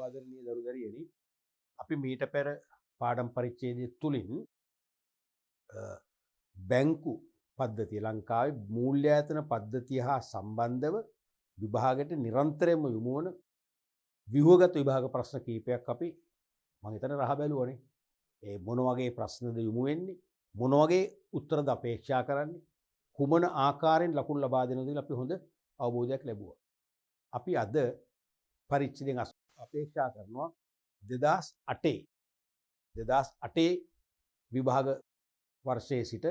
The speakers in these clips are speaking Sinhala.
ආදරණීය දරුදරියනි අපි මීට පෙර පාඩම් පරිච්ඡේදය තුලින් බැංකු පද්ධතිය ලංකාවේ මූල්‍යායතන පද්ධතිය හා සම්බන්ධව විභාගයට නිරන්තරයෙන්ම යොමු වන ව්‍යුහගත විභාග ප්‍රශ්න කීපයක් අපි මම හිතන්නේ රහ බැලුවනේ. ඒ මොන වගේ ප්‍රශ්නද යොමු වෙන්නේ? මොන වගේ උත්තරද අපේක්ෂා කරන්නේ? කුමන ආකාරයෙන් ලකුණු ලබා දෙනවද කියලා අපි හොඳ අවබෝධයක් ලැබුවා. අපි අද පරීක්ෂණයෙන් අපේක්ෂා කරනවා 2008 විභාග වර්ෂයේ සිට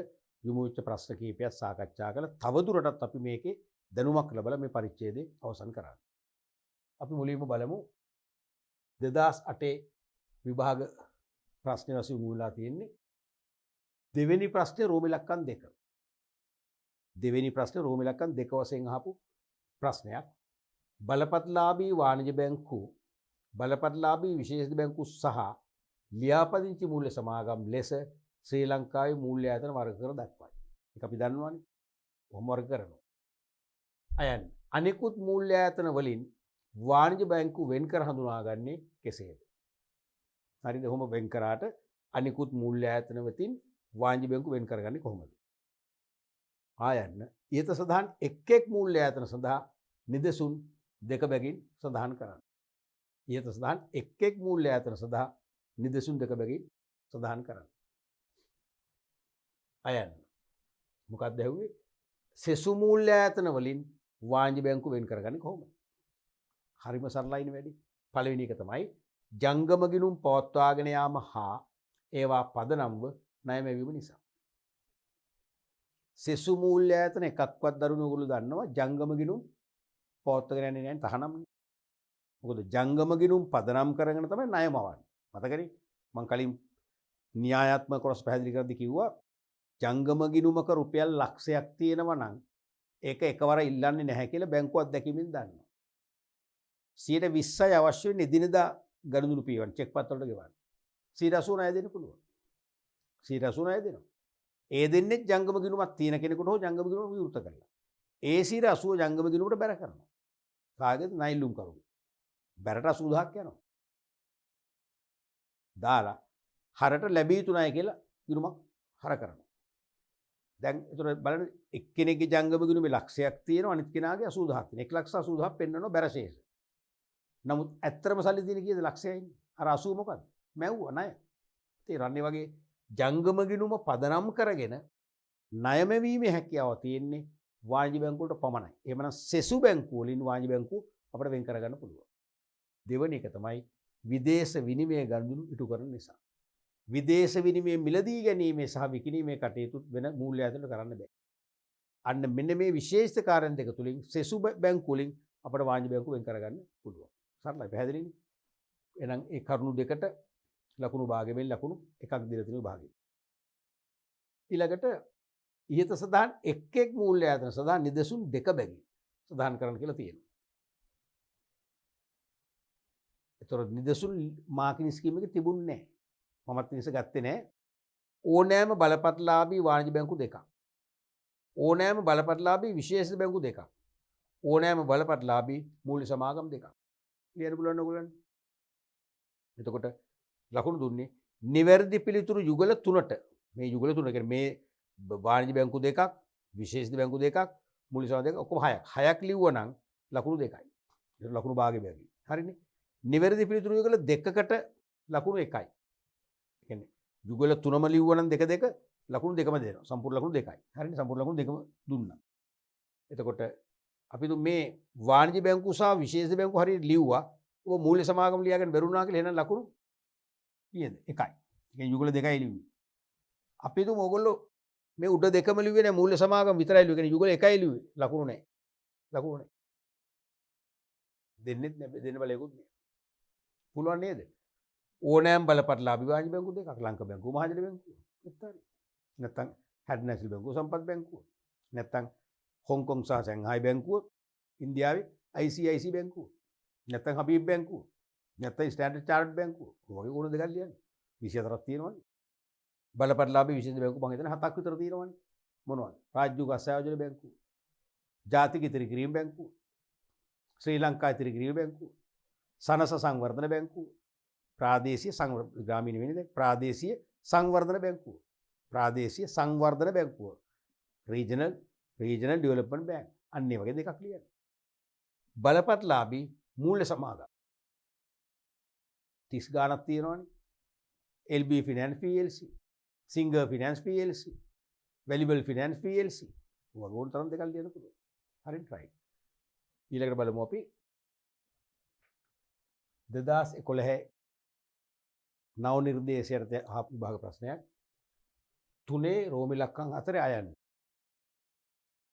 යොමු වෙච්ච ප්‍රශ්න කීපයක් සාකච්ඡා කරලා තවදුරටත් අපි මේකේ දැනුමක් ලැබලා මේ පරිච්ඡේදය අවසන් කරන්න. අපි මුලින්ම බලමු 2008 විභාග ප්‍රශ්න වශයෙන් යොමු වෙලා තියෙන්නේ දෙවෙනි ප්‍රශ්නේ රෝම ඉලක්කම් 2. දෙවෙනි ප්‍රශ්නේ රෝම ඉලක්කම් 2 වශයෙන් අහපු ප්‍රශ්නයක්. බලපත්ලාභී වාණිජ බැංකු බලපත්ලාභී විශේෂ බැංකු සහ ලියාපදිංචි මූල්‍ය සමාගම් ලෙස ශ්‍රී ලංකාවේ මූල්‍ය ආයතන වර්ග කර දක්වයි. ඒක අපි දන්නවනේ. කොහොම වර්ග කරනවා. අයන් අනිකුත් මූල්‍ය ආයතන වලින් වාණිජ බැංකු වෙන් කර හඳුනාගන්නේ කෙසේද? හරිද? කොහොම වෙන් කරාට අනිකුත් මූල්‍ය ආයතන වලින් වාණිජ බැංකු වෙන් කරගන්නේ කොහොමද? ආයන්න ඊට සඳහන් එක් මූල්‍ය ආයතන සඳහා නිදසුන් දෙක බැගින් සඳහන් කරන්න. ඊට සඳහන් එක් මූල්‍ය ආයතන සඳහා නිදසුන් දෙක බැගින් සඳහන් කරන්න. අයන්න මොකක්ද ඇහුවේ? සෙසු මූල්‍ය ආයතන වලින් වාණිජ බැංකු වෙන් කරගන්නේ කොහොමද? හරිම සරලයිනේ වැඩි. පළවෙනි එක තමයි ජංගම ගිණුම් පවත්වාගෙන යාම හා ඒවා පදනම්ව ණය මැවීම නිසා. සෙසු මූල්‍ය ආයතන එකක්වත් දරුණු ඔයගොල්ලෝ දන්නවා ජංගම ගිණුම් පවත්වාගෙන යන්නේ නැහැ තහනම්නේ. මොකද ජංගම ගිණුම් පදනම් කරගෙන තමයි ණය මවන්නේ. මතකනේ? මම කලින් න්‍යායාත්මක කොටස පැහැදිලි කරද්දී කිව්වා ජංගම ගිණුමක රුපියල් ලක්ෂයක් තියෙනවා නම් ඒක එකවර ඉල්ලන්නේ නැහැ කියලා බැංකුවක් දැකීමෙන් දන්නවා. 120යි අවශ්‍ය වෙන එදිනෙදා ගනුදෙනු පියවන්න චෙක් පත් වලට ගෙවන්න. 180 ණය දෙන්න පුළුවන්. 180 ණය දෙනවා. ඒ දෙන්නේ ජංගම ගිණුමක් තියෙන කෙනෙකුට හෝ ජංගම ගිණුම විවෘත කරලා. ඒ 180 ජංගම ගිණුමට බැර කරනවා. කාගෙද? නයිලුම් කරුගේ. බැරට 80000ක් යනවා. දාලා හරට ලැබී යුතු ණය කියලා ගිණුමක් හර කරනවා. දැන් ඒතර බලන්න එක්කෙනෙක්ගේ ජංගම ගිණුමේ ලක්ෂයක් තියෙනවා අනිත් කෙනාගේ 80000ක් තියෙනවා. 1,80,000ක් පෙන්වනවා බැරශේෂ. නමුත් ඇත්තටම සල්ලි තියෙන කීයද? ලක්ෂයයි. අර 80 මොකද්ද? මැව්වා ණය. තේරන්නේ වගේ ජංගම ගිණුම පදනම් කරගෙන ණය මැවීමේ හැකියාව තියෙන්නේ වාණිජ බැංකු වලට පමණයි. එහෙමනම් සෙසු බැංකු වලින් වාණිජ බැංකු අපිට වෙන් කරගන්න පුළුවන්. දෙවෙනි එක තමයි විදේශ විනිමය ගනුදෙනු ඉටු කරන නිසා. විදේශ විනිමය මිලදී ගැනීමේ සහ විකිණීමේ කටයුතු වෙන මූල්‍ය ආයතන කරන්න බෑ. අන්න මෙන්න මේ විශේෂිත කාරණ දෙක තුලින් සෙසු බැංකු වලින් අපිට වාණිජ බැංකු වෙන් කරගන්න පුළුවන්. සරලයි පැහැදිලිනේ. එහෙනම් ඒ කරුණු දෙකට ලකුණු භාගෙමින් ලකුණු එකක් දීලා තියෙන භාගෙ. ඊළඟට ඉහත සඳහන් එක් මූල්‍ය ආයතන සඳහා නිදසුන් දෙක බැගින් සඳහන් කරන්න කියලා තියෙනවා. ඒතර නිදසුන් මාකින් ස්කීම් එකේ තිබුණේ නැහැ. මමත් නිස ගත්තේ නැහැ. ඕනෑම බලපත්ලාභී වාණිජ බැංකු දෙකක්. ඕනෑම බලපත්ලාභී විශේෂ බැංකු දෙකක්. ඕනෑම බලපත්ලාභී මූල්‍ය සමාගම් දෙකක්. ලියන්න පුළුවන් ඕගොල්ලන්ට. එතකොට ලකුණු දුන්නේ නිවැරදි පිළිතුරු යුගල 3ට. මේ යුගල 3 කියන්නේ මේ වාණිජ බැංකු දෙකක්, විශේෂ බැංකු දෙකක්, මූල්‍ය සමාගම් දෙකක් ඔක්කොම 6ක්. 6ක් ලිව්වනම් ලකුණු 2යි. ඒක ලකුණු භාගෙ බැගින්. හරිනේ. නිවැරදි පිළිතුරු යුගල 2කට ලකුණු 1යි. කියන්නේ යුගල 3ම ලිව්වනම් 2 2 ලකුණු 2ම දෙනවා. සම්පූර්ණ ලකුණු 2යි. හරිනේ. සම්පූර්ණ ලකුණු 2ම දුන්නා. එතකොට අපි මේ වාණිජ බැංකු සහ විශේෂ බැංකු හරියට ලිව්වා. ඔබ මූල්‍ය සමාගම ලියාගෙන බැරුණා කියලා එහෙනම් ලකුණු කීයද? 1යි. ඒ කියන්නේ යුගල 2යි ලිව්වේ. අපි දුමු ඕගොල්ලෝ මේ උඩ දෙකම ලිව්වේ නැහැ මූල්‍ය සමාගම විතරයි ලිව්වේ. කියන්නේ යුගල 1යි ලිව්වේ. ලකුණු නැහැ. ලකුණු නැහැ. දෙන්නෙත් නැහැ. දෙන්න බලයකුත් නැහැ. පුළුවන් නේද? ඕනෑම බලපත්ලාභී වාණිජ බැංකු දෙකක්. ලංකා බැංකුව, මහජන බැංකුව. නැත්තම් හැඩ් නැෂනල් බැංකුව, සම්පත් බැංකුව. නැත්තම් හොංකොං සහ සංහායි බැංකුව, ඉන්දියාවේ ICIC බැංකුව. නැත්තම් හබීබ් බැංකුව. නැත්තම් ස්ටෑන්ඩඩ් චාර්ටර්ඩ් බැංකුව. ඔය වගේ ඕන දෙකක් ලියන්නේ. 24ක් තියෙනවනේ. බලපත්ලාභී විශේෂ බැංකු මම හිතන්නේ 7ක් විතර තියෙනවනේ. මොනවද? රාජ්‍ය ගස්සායෝජන බැංකුව. ජාතික ඉතිරි කිරීම බැංකුව. ශ්‍රී ලංකා ඉතිරි කිරීම බැංකුව. සනස සංවර්ධන බැංකුව, ප්‍රාදේශීය ග්‍රාමීණ වෙන්නේ දැන් ප්‍රාදේශීය සංවර්ධන බැංකුව, ප්‍රාදේශීය සංවර්ධන බැංකුව, රීජනල් ඩෙවලොප්මන්ට් බැංක්, අන්න ඒ වගේ දෙකක් ලියන්න. බලපත්ලාභී මූල්‍ය සමාගම් 30 ගාණක් තියෙනවනේ. LB Finance PLC, Singer Finance PLC, Valuable Finance PLC. ඔය ඕන තරම් දෙකක් ලියන්න පුළුවන්. හරියට right. ඊළඟට බලමු අපි 2011 නව නිර්දේශයට ආපු විභාග ප්‍රශ්නයක්. 3 රෝම ඉලක්කම් 4 අයන්න.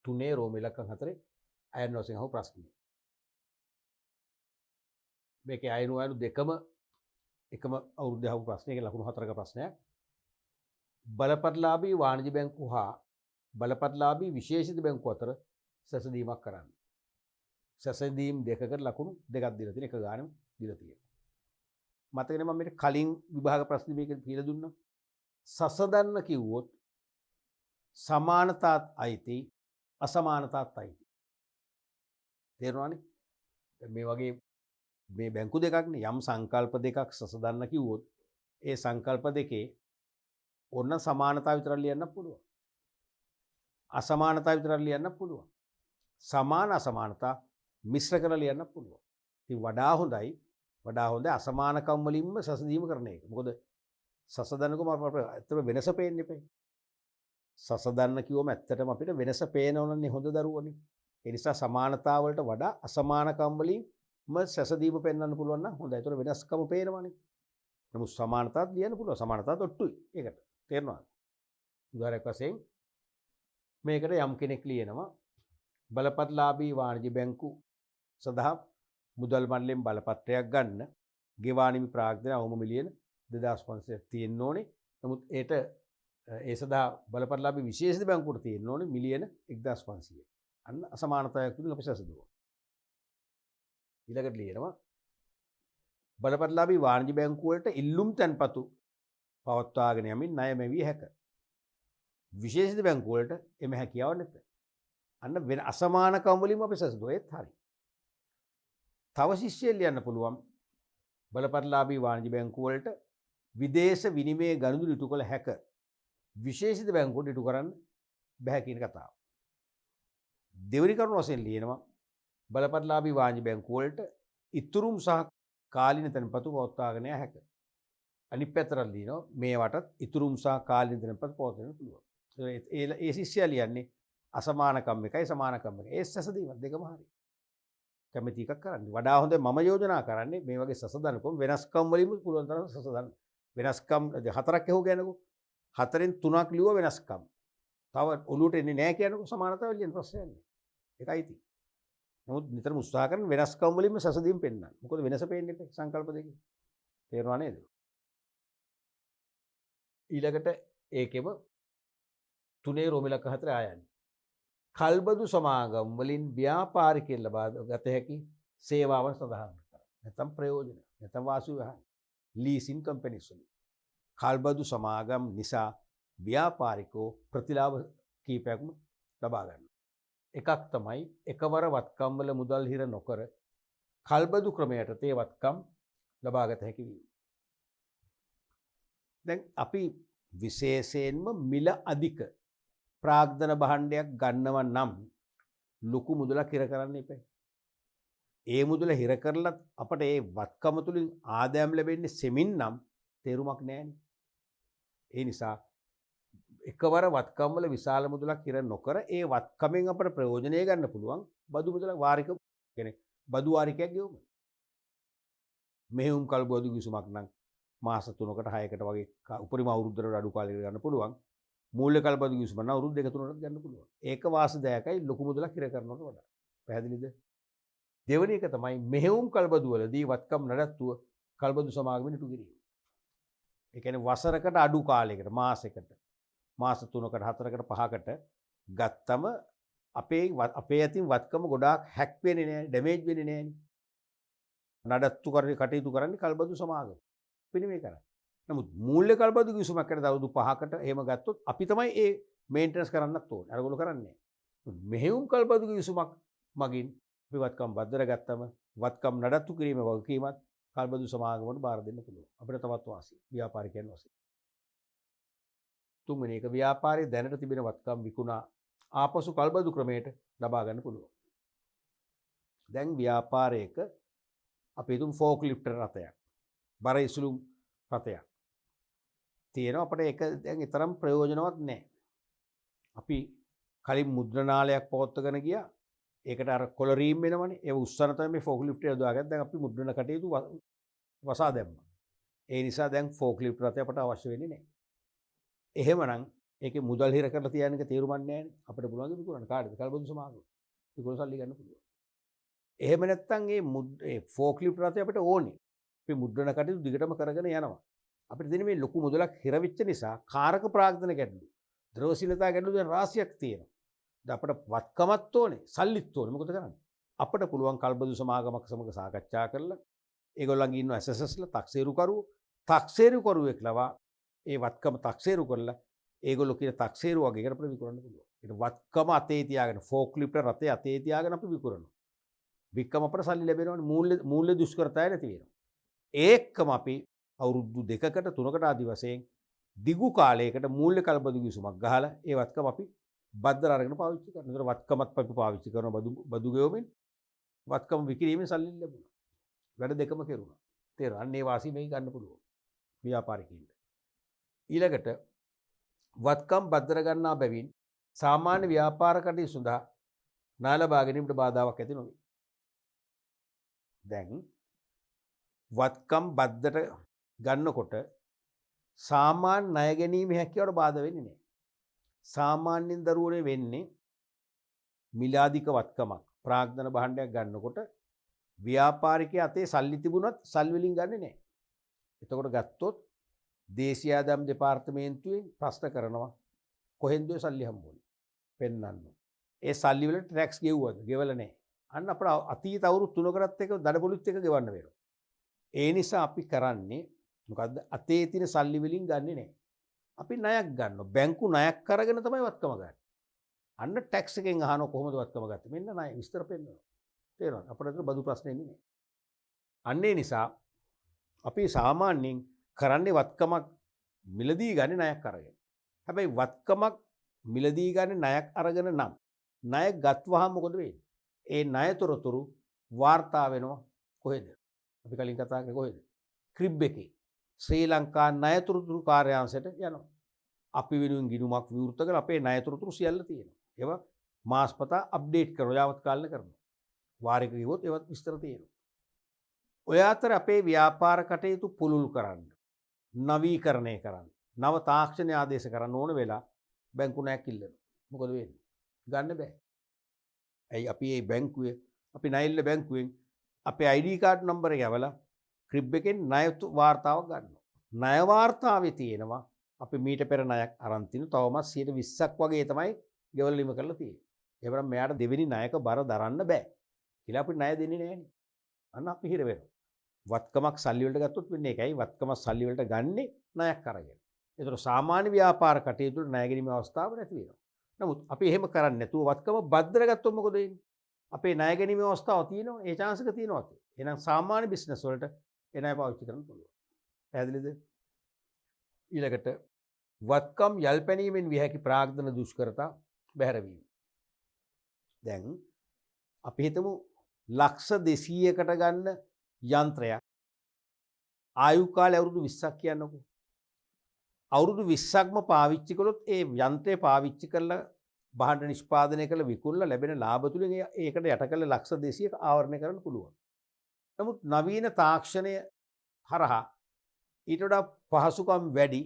3 රෝම ඉලක්කම් 4 අයන්න වශයෙන් අහපු ප්‍රශ්නය. මේකේ අයනු දෙකම එකම අවුරුද්දේ අහපු ප්‍රශ්නයක ලකුණු 4ක ප්‍රශ්නයක්. බලපත්ලාභී වාණිජ බැංකුව හා බලපත්ලාභී විශේෂිත බැංකුව අතර සැසඳීමක් කරන්න. සැසඳීම් දෙකකට ලකුණු දෙකක් දීලා තියෙන එක ගානෙම දීලා තියෙනවා. මතකනේ මම මේක කලින් විභාග ප්‍රශ්න මේක කියලා දුන්නා. සසඳන්න කිව්වොත් සමානතාත් අයිති අසමානතාත් අයිති. තේරුණානේ? මේ වගේ මේ බැංකු දෙකක්නේ යම් සංකල්ප දෙකක් සසඳන්න කිව්වොත් ඒ සංකල්ප දෙකේ ඔන්න සමානතාව විතරක් ලියන්න පුළුවන්. අසමානතාව විතරක් ලියන්න පුළුවන්. සමාන අසමානතා මිශ්‍ර කරලා ලියන්න පුළුවන්. ඉතින් වඩා හොඳ අසමානකම් වලින්ම සසඳීම කරන එක. මොකද සසඳනකම අපිට ඇත්තට වෙනස පේන්නේ නැහැ. සසඳන්න කිව්වම ඇත්තටම අපිට වෙනස පේනවනේ හොඳ දරුවනේ. ඒ නිසා සමානතාව වලට වඩා අසමානකම් වලින්ම සසඳීම පෙන්වන්න පුළුවන් නම් හොඳයි. ඒතර වෙනස්කම පේනවනේ. නමුත් සමානතාවත් ලියන්න පුළුවන්. සමානතාවත් ඔට්ටුයි. ඒකට. තේරෙනවද? උදාහරණයක් වශයෙන් මේකට යම් කෙනෙක් ලියනවා බලපත්ලාභී වාණිජ බැංකු සඳහා මුදල් මණ්ඩලයෙන් බලපත්‍රයක් ගන්න ගෙවානිමි ප්‍රාග්ධන අවම මිලියන 2500ක් තියෙන්න ඕනේ. නමුත් ඒ සඳහා බලපත්ලාභී විශේෂිත බැංකුවට තියෙන්න ඕනේ මිලියන 1500. අන්න අසමානතාවයක් තුලින් අපි සැසඳුවා. ඊළඟට ලියනවා බලපත්ලාභී වාණිජ බැංකුව වලට ඉල්ලුම් තැන්පතු පවත්වාගෙන යමින් ණය මෙවිය හැක. විශේෂිත බැංකුව වලට එම හැකියාව නැත. අන්න වෙන අසමානකම් වලින්ම අපි සැසඳුවා. ඒත් හරි. තව ශිෂ්‍යයෙක් ලියන්න පුළුවන් බලපත්ලාභී වාණිජ බැංකුව වලට විදේශ විනිමය ගනුදෙනු ඉටු කළ හැක. විශේෂිත බැංකුවට ඉටු කරන්න බෑ කියන කතාව. දෙවෙනි කරුණ වශයෙන් ලියනවා බලපත්ලාභී වාණිජ බැංකුව වලට ඉතුරුම් සහ කාලීන තැන්පතු පවත්වාගෙන යා හැක. අනිත් පැත්තට ලියනවා මේවටත් ඉතුරුම් සහ කාලීන තැන්පතු පවත්වන්න පුළුවන්. ඒ ශිෂ්‍යයා ලියන්නේ අසමානකම් එකයි සමානකම් එකයි. ඒ සැසඳීම දෙකම හරි. කැමති එකක් කරන්න. වඩා හොඳ මම යෝජනා කරන්නේ මේ වගේ සසඳනකොම් වෙනස්කම් වලින්ම පුළුවන් තරම් සසඳන්න. වෙනස්කම් හතරක් එහුව ගන්නකො. හතරෙන් තුනක් ලියුව වෙනස්කම්. තව ඔලුවට එන්නේ නැහැ කියනකො සමානතාව ලියන්න ප්‍රශ්නයක් නැහැ. ඒකයි තියෙන්නේ. නමුත් නිතරම උත්සාහ කරන වෙනස්කම් වලින්ම සසඳීම් පෙන්නන්න. මොකද වෙනස පේන්නේ නැහැ සංකල්ප දෙකේ. තේරුණා නේද? ඊළඟට ඒකෙම 3 රෝමිලක 4 ආයන්නේ. කල්බදු සමාගම් වලින් ව්‍යාපාරිකයන් ලබා ගත හැකි සේවාවන් සඳහන් කරනවා. නැත්නම් ප්‍රයෝජන, නැත්නම් වාසු විහාර, ලීසින් කම්පැනිස් වලින්. කල්බදු සමාගම් නිසා ව්‍යාපාරිකෝ ප්‍රතිලාභ කීපයක්ම ලබා ගන්නවා. එකක් තමයි එකවර වත්කම් වල මුදල් හිර නොකර කල්බදු ක්‍රමයට තේ වත්කම් ලබා ගත හැකි වීම. දැන් අපි විශේෂයෙන්ම මිල අධික ප්‍රාග්ධන භාණ්ඩයක් ගන්නව නම් ලොකු මුදලක් හිර කරන්න එපා. ඒ මුදල හිර කරලත් අපට ඒ වත්කම තුලින් ආදායම් ලැබෙන්නේ සෙමින් නම් තේරුමක් නැහැනේ. ඒ නිසා එකවර වත්කම් වල විශාල මුදලක් හිර නොකර ඒ වත්කමෙන් අපට ප්‍රයෝජනය ගන්න පුළුවන් බදු මුදල වාරික කියන්නේ බදු වාරිකයක් ගෙවුම. මෙහෙයුම් කල් බදු කිසුමක් නම් මාස 3කට 6කට වගේ උපරිම අවුරුද්දකට අඩු කාලයකට ගන්න පුළුවන්. මූල්‍ය කල්පදු කිව්වම නම් අවුරුදු 2-3කට ගන්න පුළුවන්. ඒක වාසදායකයි ලොකු මුදලක් හිර කරනවට වඩා. පැහැදිලිද? දෙවෙනි එක තමයි මෙහෙයුම් කල්පදු වලදී වත්කම් නඩත්තුව කල්පදු සමාගමෙන් ඉටු කිරීම. ඒ කියන්නේ වසරකට අඩු කාලයකට මාසයකට මාස 3කට 4කට 5කට ගත්තම අපේ අතින් වත්කම ගොඩාක් හැක් වෙන්නේ නැහැ, ඩැමේජ් වෙන්නේ නැහැ. නඩත්තු කරේ කටයුතු කරන්නේ කල්පදු සමාගම. පිළිම මේ කරන්නේ. නමුත් මූල්‍ය කල්පදු කිවිසුමක් කරන අවුරුදු 5කට එහෙම ගත්තොත් අපි තමයි ඒ මේන්ටනන්ස් කරන්නත් ඕනේ. අරගොල්ලෝ කරන්නේ නැහැ. මෙහෙයුම් කල්පදු කිවිසුමක් මගින් අපි වත්කම් බද්දර ගත්තම වත්කම් නඩත්තු කිරීමේ වගකීමත් කල්බදු සමාගමට බාර දෙන්න පුළුවන්. අපිට තවත් වාසි ව්‍යාපාරිකයන් වශයෙන්. තුන්වෙනි එක ව්‍යාපාරයේ දැනට තිබෙන වත්කම් විකුණා ආපසු කල්බදු ක්‍රමයට ලබා ගන්න පුළුවන්. දැන් ව්‍යාපාරයක අපි හිතමු ෆෝක් ලිෆ්ටර් රථයක්, බර ඉසුලුම් රථයක් තියෙනවා. අපිට ඒක දැන් තරම් ප්‍රයෝජනවත් නැහැ. අපි කලින් මුද්‍රණාලයක් පවත්වගෙන ගියා. ඒකට අර කොලරීම් වෙනවනේ. ඒ උස්සන තමයි මේ ෆෝක් ලිෆ්ට් එක යොදාගත්තේ. දැන් අපි මුද්‍රණ කටයුතු වසා දැම්මා. ඒ නිසා දැන් ෆෝක් ලිෆ්ට් රථය අපට අවශ්‍ය වෙන්නේ නැහැ. එහෙමනම් ඒකේ මුදල් හිර කරලා තියන එක තේරුමක් නැහැ නේ. අපිට පුළුවන් ද විකුණන්න කාටද? කල්බදු සමාගම. විකුණ සල්ලි ගන්න පුළුවන්. එහෙම නැත්නම් මේ ෆෝක් ලිෆ්ට් රථය අපිට ඕනේ. අපි මුද්‍රණ කටයුතු දිගටම කරගෙන යනවා. අපිට දෙන මේ ලොකු මුදලක් හිර වෙච්ච නිසා කාරක ප්‍රාග්ධන ගැටලු, ද්‍රවශීලතා ගැටලු දැන් රාශියක් තියෙනවා. දැන් අපිට වත්කමත් ඕනේ, සල්ලිත් ඕනේ. මොකද කරන්නේ? අපිට පුළුවන් කල්බදු සමාගමක් සමග සාකච්ඡා කරලා ඒගොල්ලන්ගේ ඉන්න SSSලා තක්සේරු කරුවෙක් ලවා ඒ වත්කම තක්සේරු කරලා ඒගොල්ලෝ කියන තක්සේරු වගේ එකට අපිට විකුණන්න පුළුවන්. ඒක වත්කම අතේ තියාගෙන ෆෝක් ලිෆ්ට් රථය අතේ තියාගෙන අපි විකුණනවා. වික්කම අපට සල්ලි ලැබෙනවනේ, මූල්‍ය දුෂ්කරතාවය නැති වෙනවා. ඒකම අපි අවුරුදු 2කට 3කට ආදි වශයෙන් දිගු කාලයකට මූල්‍ය කල්බදු විසුමක් ගහලා ඒ වත්කම අපි බද්දර අරගෙන පාවිච්චි කරනවා. ඒතර වත්කමත් අපි පාවිච්චි කරනවා බදු ගෙවමින් වත්කම විකිරීමෙන් සල්ලි ලැබුණා. වැඩ දෙකම කෙරුණා. තේරුණා? අන්න ඒ වාසිය මේක ගන්න පුළුවන් ව්‍යාපාරිකයින්ට. ඊළඟට වත්කම් බද්දර ගන්නා බැවින් සාමාන්‍ය ව්‍යාපාර කටයුතු සඳහා ණය ලබා ගැනීමට බාධාවක් ඇති නොවේ. දැන් වත්කම් බද්දට ගන්නකොට සාමාන්‍ය ණය ගැනීමේ හැකියාවට බාධා වෙන්නේ නැහැ. සාමාන්‍යයෙන් දරුවනේ වෙන්නේ මිලාදික වත්කමක් ප්‍රාග්ධන භාණ්ඩයක් ගන්නකොට ව්‍යාපාරිකයා අතේ සල්ලි තිබුණත් සල්ලි වලින් ගන්නෙ නැහැ. එතකොට ගත්තොත් දේශීය ආදායම් දෙපාර්තමේන්තුවෙන් ප්‍රශ්න කරනවා කොහෙන්ද ඔය සල්ලි හම්බුනේ පෙන්වන්න. ඒ සල්ලි වලට ටැක්ස් ගෙවුවද? ගෙවලා නැහැ. අන්න අපේ අතීත අවුරුදු 3කටත් එක දඩපොලිත් එක ගෙවන්න වෙනවා. ඒ නිසා අපි කරන්නේ මොකද්ද? අතේ තියෙන සල්ලි වලින් ගන්නෙ නැහැ. අපි ණයක් ගන්නවා. බැංකු ණයක් අරගෙන තමයි වත්කම ගන්න. අන්න ටැක්ස් එකෙන් අහනවා කොහොමද වත්කම ගත්තේ? මෙන්න ණය විස්තර පෙන්නනවා. තේරෙනවද? අපිට බදු ප්‍රශ්නේ නෙමෙයි. අන්න ඒ නිසා අපි සාමාන්‍යයෙන් කරන්නේ වත්කමක් මිලදී ගන්නේ ණයක් අරගෙන. හැබැයි වත්කමක් මිලදී ගන්නේ ණයක් අරගෙන නම් ණය ගත්වහම මොකද වෙන්නේ? ඒ ණයතොරතුරු වාර්තා වෙනවා කොහෙද? අපි කලින් කතා කරේ කොහෙද? ක්‍රිබ් එකේ. ශ්‍රී ලංකා ණයතොරතුරු කාර්යාංශයට යනවා. අපි වෙනුවෙන් ගිණුමක් විවෘත කරලා අපේ ණයතොරතුරු සියල්ල තියෙනවා. ඒවා මාස්පතා අප්ඩේට් කරනවා, යාවත් කාලන කරනවා. වාරික කිව්වොත් ඒවත් විස්තර තියෙනවා. ඔය අතර අපේ ව්‍යාපාර කටයුතු පුළුල් කරන්න, නවීකරණය කරන්න, නව තාක්ෂණ ආදේශ කරන්න ඕන වෙලා බැංකු ණයක් ඉල්ලනවා. මොකද වෙන්නේ? ගන්න බෑ. ඇයි අපි මේ බැංකුවේ අපි ණය ඉල්ල බැංකුවෙන් අපේ ID කාඩ් නම්බර එක යවලා ක්‍රිබ් එකෙන් ණය වාර්තාවක් ගන්නවා. ණය වාර්තාවේ තියෙනවා අපි මීට පෙර ණයක් අරන් තිනු තවමත් 20ක් වගේ තමයි ගෙවල් ලිම කරලා තියෙන්නේ. ඒවනම් මෙයාට දෙවෙනි ණයක බර දරන්න බෑ කියලා අපි ණය දෙන්නේ නෑනේ. අන්න අපි හිර වෙනවා. වත්කමක් සල්ලි වලට ගත්තොත් වෙන්නේ ඒකයි. වත්කමක් සල්ලි වලට ගන්නේ ණයක් අරගෙන. ඒතර සාමාන්‍ය ව්‍යාපාර කටයුතු වල ණය ගැනීම අවස්ථාව නැති වෙනවා. නමුත් අපි එහෙම කරන්නේ නැතුව වත්කම බද්දර ගත්තොත් මොකද වෙන්නේ? අපේ ණය ගැනීම අවස්ථාව තියෙනවා. ඒ chance එක තියෙනවා. එහෙනම් සාමාන්‍ය බිස්නස් වලට ඒ ණය පාවිච්චි කරන්න පුළුවන්. පැහැදිලිද? ඊළඟට වත්කම් යල්පැනීමෙන් විය හැකි ප්‍රාග්ධන දුෂ්කරතා බැහැරවීම. දැන් අපි හිතමු ලක්ෂ 200කට ගන්න යන්ත්‍රයක් ආයු කාලය අවුරුදු 20ක් කියන්නකෝ. අවුරුදු 20ක්ම පාවිච්චි කළොත් ඒ යන්ත්‍රය පාවිච්චි කරලා භාණ්ඩ නිෂ්පාදනය කළ විකුණලා ලැබෙන ලාභ තුලින් ඒකට යට කළ ලක්ෂ 200ක ආවරණය කරන්න පුළුවන්. නමුත් නවීන තාක්ෂණය හරහා ඊට වඩා පහසුකම් වැඩි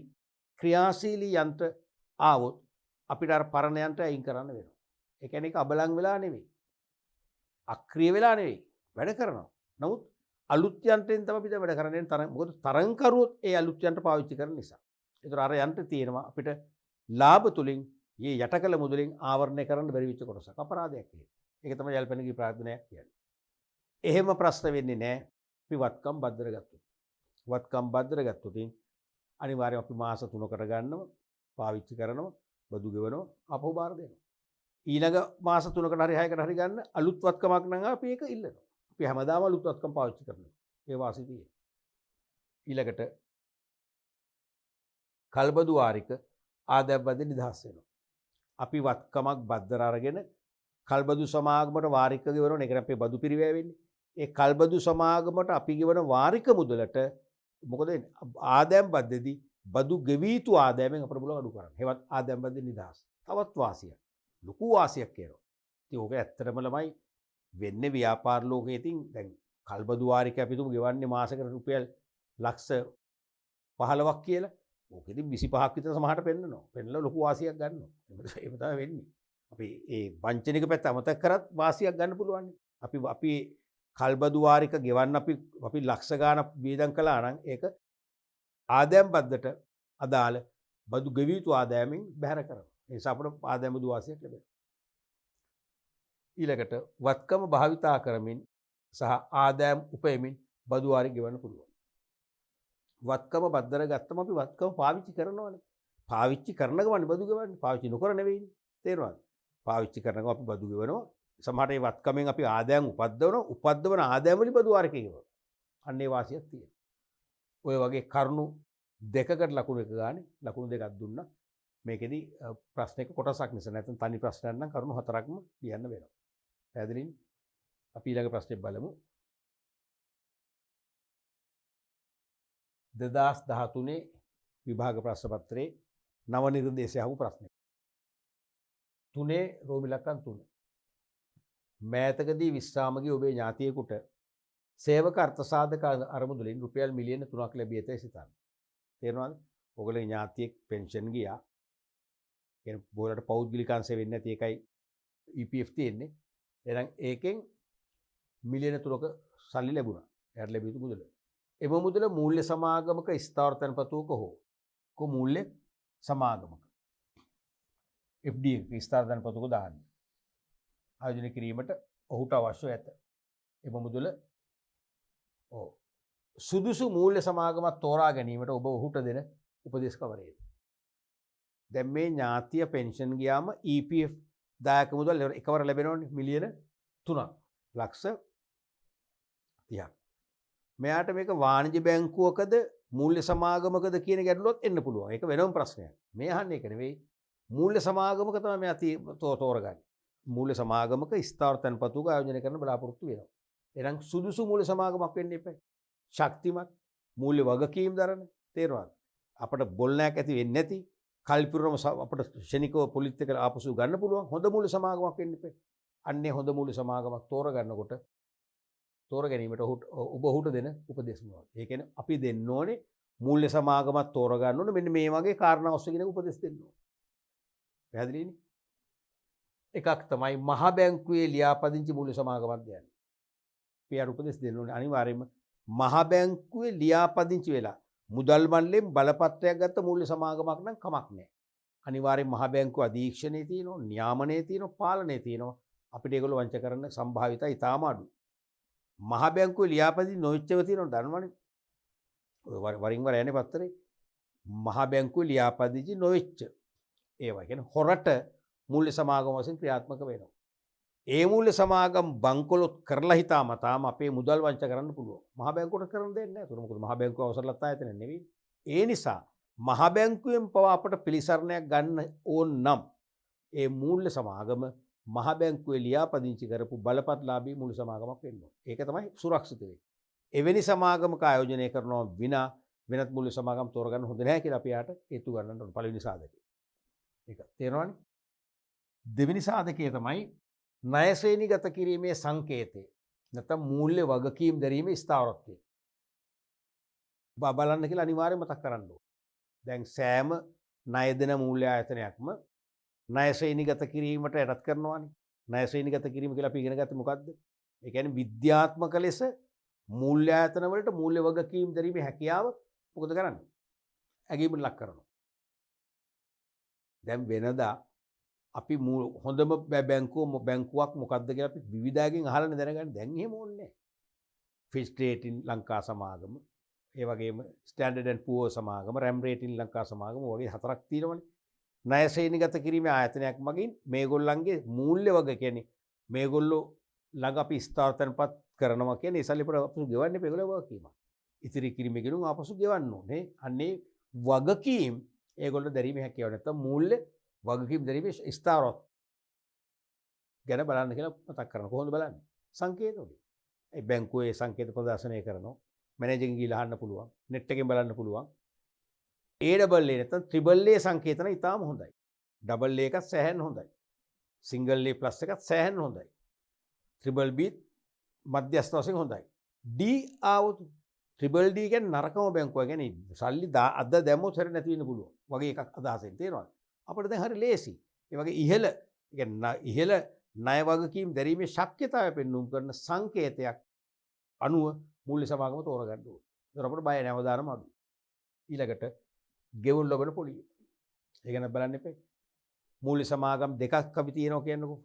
ක්‍රියාශීලී යන්ත්‍ර ආවොත් අපිට අර පරණ යන්ත්‍ර අයින් කරන්න වෙනවා. ඒ කියන්නේ ඒක අබලන් වෙලා නෙවෙයි. අක්‍රිය වෙලා නෙවෙයි. වැඩ කරනවා. නමුත් අලුත් යන්ත්‍රයෙන් තමයි අපි දැන් වැඩ කරන්නේ. මොකද තරංකරුවොත් ඒ අලුත් යන්ත්‍ර පාවිච්චි කරන නිසා. ඒතර අර යන්ත්‍ර තියෙනවා අපිට ලාභ තුලින් මේ යටකල මුදලින් ආවරණය කරන්න බැරි වෙච්ච කොටසක් අපරාධයක් ඒක. ඒක තමයි යල්පැනගේ ප්‍රාර්ථනාවක් කියන්නේ. එහෙම ප්‍රශ්න වෙන්නේ නැහැ. අපි වත්කම් බද්දර ගත්තොත්. වත්කම් බද්දර ගත්තොත් අනිවාර්යයෙන් අපි මාස 3කට ගන්නවා, පාවිච්චි කරනවා, බදු ගෙවනවා, අපහු බාර දෙනවා. ඊළඟ මාස 3කට හරි 6කට හරි ගන්න අලුත් වත්කමක් නම් අපි ඒක ඉල්ලනවා. අපි හැමදාම අලුත් වත්කම් පාවිච්චි කරනවා. ඒ වාසිය තියෙනවා. ඊළඟට කල්බදු වාරික ආදායම් බද්දෙන් නිදහස් වෙනවා. අපි වත්කමක් බද්දර අරගෙන කල්බදු සමාගමට වාරික ගෙවනවා. ඒක අපේ බදු පිරිවැය වෙන්නේ. ඒ කල්බදු සමාගමට අපි ගෙවන වාරික මුදලට මොකද වෙන්නේ? ආදායම් බද්දේදී බදු ගෙවී යුතු ආදායමෙන් අපිට පුළුවන් අඩු කරන්න. ඒවත් ආදායම් බද්දෙන් නිදහස්. තවත් වාසියක්. ලොකු වාසියක් කියනවා. ඉතින් ඕක ඇත්තටම ළමයි වෙන්නේ ව්‍යාපාර ලෝකයේ. ඉතින් දැන් කල්බදු වාරික අපි තුමු ගෙවන්නේ මාසෙකට රුපියල් ලක්ෂ 15ක් කියලා. ඕකෙදි 25ක් විතර සමහරට පෙන්නනවා. පෙන්නලා ලොකු වාසියක් ගන්නවා. ඒක තමයි වෙන්නේ. අපි ඒ වංචනික පැත්ත අමතක කරත් වාසියක් ගන්න පුළුවන්. අපි කල්බදු වාරික ගෙවන්න අපි ලක්ෂ ගාණක් වේදම් කළා නම් ඒක ආදායම් බද්දට අදාළ බදු ගෙවිය යුතු ආදායමෙන් බැහැර කරනවා. ඒ නිසා අපට ආදායම් බදු වාසියක් ලැබෙනවා. ඊළඟට වත්කම භාවිතා කරමින් සහ ආදායම් උපයමින් බදු වාරික ගෙවන්න පුළුවන්. වත්කම බද්දර ගත්තම අපි වත්කම පාවිච්චි කරනවානේ. පාවිච්චි කරන ගමන් බදු ගෙවන්නේ. පාවිච්චි නොකර නෙවෙයිනේ. තේරුණාද? පාවිච්චි කරන ගමන් අපි බදු ගෙවනවා. සමහරට ඒ වත්කමෙන් අපි ආදායම් උපද්දවන ආදායම් වලින් බදු වාරික ගෙවනවා. අන්න ඒ වාසියක් තියෙනවා. ඔය වගේ කරුණු දෙකකට ලකුණු එක ගානේ ලකුණු දෙකක් දුන්නා. මේකෙදි ප්‍රශ්නයක කොටසක් නිසා නැත්නම් තනි ප්‍රශ්නයක් නම් කරුණු හතරක්ම ලියන්න වෙනවා. පැහැදිලිනේ? අපි ඊළඟ ප්‍රශ්නේ බලමු. 2013 විභාග ප්‍රශ්න පත්‍රයේ නව නිර්දේශය අහපු ප්‍රශ්නය. 3 රෝමි ලක්කම් 3. මෑතකදී විශ්‍රාමගේ ඔබේ ඥාතියෙකුට සේවක අර්ථසාධක අරමුදලින් රුපියල් මිලියන 3ක් ලැබී ඇතැයි සිතන්න. තේරෙනවද? ඔයගොල්ලෝ ඥාතියෙක් පෙන්ෂන් ගියා. කියන්නේ බෝලට පෞද්ගලික අංශය වෙන්නේ නැති එකයි EPF තියෙන්නේ. එහෙනම් ඒකෙන් මිලියන 3ක සල්ලි ලැබුණා. එයාට ලැබී යුතු මුදල. එම මුදල මූල්‍ය සමාගමක ස්ථාවර තැන්පතුවක හෝ මූල්‍ය සමාගමක FD ස්ථාවර තැන්පතුවක දාන්න. ආයෝජනය කිරීමට ඔහුට අවශ්‍ය ඇත. එම මුදල සුදුසු මූල්‍ය සමාගමක් තෝරා ගැනීමට ඔබ ඔහුට දෙන උපදෙස් කවරේද? දැන් මේ ඥාතිය පෙන්ෂන් ගියාම EPF දායක මුදල් එකවර ලැබෙනවනේ මිලියන 3ක් ලක්ෂ 30ක්. මෙයාට මේක වාණිජ්‍ය බැංකුවකද මූල්‍ය සමාගමකද කියන ගැටලුවක් එන්න පුළුවන්. ඒක වෙනම ප්‍රශ්නයක්. මේ අහන්නේ ඒක නෙවෙයි. මූල්‍ය සමාගමක තමයි මෙයා තෝරගන්නේ. මූල්‍ය සමාගමක ස්ථාවර තැන්පතුක ආයෝජනය කරන්න බලාපොරොත්තු වෙනවා. එහෙනම් සුදුසු මූල්‍ය සමාගමක් වෙන්න එපා. ශක්තිමත් මූල්‍ය වගකීම් දරන. තේරුණාද? අපිට බොල්නයක් ඇති වෙන්නේ නැති කල්පිරුවම අපිට ශනිකව පොලිත් එක ආපසු ගන්න පුළුවන් හොඳ මූල්‍ය සමාගමක් වෙන්න එපා. අන්නේ හොඳ මූල්‍ය සමාගමක් තෝරගන්නකොට තෝර ගැනීමට ඔබ ඔහුට දෙන උපදෙස් මොනවද? ඒ කියන්නේ අපි දෙන්න ඕනේ මූල්‍ය සමාගමක් තෝරගන්න ඕනේ මෙන්න මේ වගේ කාරණා ඔස්සේ උපදෙස් දෙන්න ඕනේ. පැහැදිලිනේ? එකක් තමයි මහ බැංකුවේ ලියාපදිංචි මූල්‍ය සමාගමක් දෙන්නේ. පියාට උපදෙස් දෙන්න ඕනේ අනිවාර්යයෙන්ම මහ බැංකුවේ ලියාපදිංචි වෙලා මුදල් මණ්ඩලයෙන් බලපත්‍රයක් ගත්ත මූල්‍ය සමාගමක් නම් කමක් නැහැ. අනිවාර්යයෙන් මහ බැංකුව අධීක්ෂණයේ තියෙනවා, නියාමනයේ තියෙනවා, පාලනයේ තියෙනවා. අපිට ඒගොල්ලෝ වංච කරන්න සම්භාවිතයි ඊටාම අඩුයි. මහ බැංකුවේ ලියාපදිංචි නොවිච්චව තියෙනවා දන්නවනේ. ඔය වරින් වර යන්නේ පත්තරේ. මහ බැංකුවේ ලියාපදිංචි නොවිච්ච ඒවා කියන්නේ හොරට මූල්‍ය සමාගම වශයෙන් ක්‍රියාත්මක වෙනවා. ඒ මූල්‍ය සමාගම් බංකොලොත් කරලා හිතාමතාම අපේ මුදල් වංච කරන්න පුළුවන්. මහ බැංකුවට කරන්න දෙන්නේ නැහැ. ඒක මොකද මහ බැංකුව අවසරලත් ආයතන නෙවෙයි. ඒ නිසා මහ බැංකුවෙන් පවා අපට පිළිසරණයක් ගන්න ඕන නම් ඒ මූල්‍ය සමාගම මහ බැංකුවේ ලියාපදිංචි කරපු බලපත්ලාභී මූල්‍ය සමාගමක් වෙන්න ඕන. ඒක තමයි සුරක්ෂිත වෙන්නේ. එවැනි සමාගමක ආයෝජනය කරනවා විනා වෙනත් මූල්‍ය සමාගම් තෝරගන්න හොඳ නැහැ කියලා අපි යාට හේතු ගන්නන්න ඕන. පළවෙනි සාධකය. ඒක තේරෙනවනේ? දෙවෙනි සාධකය තමයි ණය ශ්‍රේණිගත කිරීමේ සංකේතය. නැත්නම් මූල්‍ය වගකීම් දැරීමේ ස්ථාවරත්වය. බලන්න කියලා අනිවාර්යයෙන් මතක් කරන්න ඕන. දැන් සෑම ණය දෙන මූල්‍ය ආයතනයක්ම ණය ශ්‍රේණිගත කිරීමට යටත් කරනවානේ. ණය ශ්‍රේණිගත කිරීම කියලා අපි ඉගෙන ගත්තේ මොකද්ද? ඒ කියන්නේ විද්‍යාත්මක ලෙස මූල්‍ය ආයතන වලට මූල්‍ය වගකීම් දැරීමේ හැකියාව මොකද කරන්නේ? ඇගීමට ලක් කරනවා. දැන් වෙනදා අපි හොඳම බැංකුවක් මොකක්ද කියලා අපි විවිධාගෙන් අහලා දැනගන්න. දැන් එහෙම ඕනේ නැහැ. ෆිච් රේටින් ලංකා සමාගම, ඒ වගේම ස්ටෑන්ඩඩ් ඇන්ඩ් පුවර් සමාගම, රැම් රේටින් ලංකා සමාගම වගේ හතරක් තියෙනවනේ. ණය ශ්‍රේණිගත කිරීමේ ආයතනයක් මගින් මේගොල්ලන්ගේ මූල්‍ය වග කියන්නේ මේගොල්ලෝ ළඟ අපි ස්ථාවර තැන්පත් කරනවා කියන්නේ ඒ සල්ලි අපිට අපසු ගෙවන්නේ ඒගොල්ලෝ වගකීම. ඉතිරි කිරීම ගෙනුම් ආපසු ගෙවන්න ඕනේ. අන්නේ වගකීම් ඒගොල්ලෝ දැරීමේ හැකියාව නැත්තම් මූල්‍ය වගකීම් දැරීමේ ස්ථාවරත් ගැන බලන්න කියලා මතක් කරනවා. කොහොමද බලන්නේ? සංකේතවලින්. ඒ බැංකුවේ සංකේත ප්‍රදර්ශනය කරනවා. මැනේජර්ගෙන් ගිහලා අහන්න පුළුවන්. නෙට් එකෙන් බලන්න පුළුවන්. AAA නැත්නම් ත්‍රිබල් A සංකේතන ඉතාම හොඳයි. ඩබල් A එකත් සෑහෙන්න හොඳයි. සිංගල් A ප්ලස් එකත් සෑහෙන්න හොඳයි. ත්‍රිබල් B මධ්‍යස්ථ වශයෙන් හොඳයි. D ආවොත් ත්‍රිබල් D කියන්නේ නරකම බැංකුව. කියන්නේ සල්ලි අද දැම්මොත් හැර නැති වෙන්න පුළුවන්. වගේ එකක් අදහසෙන් තේරෙනවද? අපිට දැන් හරි ලේසි. ඒ වගේ ඉහළ ණය වගකීම් දැරීමේ ශක්්‍යතාවය පෙන්වුම් කරන සංකේතයක් අනුව මූල්‍ය සමාගම තෝරගන්න ඕනේ. ඒතර අපිට බය නැව දානම අඩුයි. ඊළඟට ගෙවුම් ලබන පොලිය. ඒ ගැන බලන්න එපා. මූල්‍ය සමාගම් දෙකක් අපි තියෙනවා කියන්නකෝ.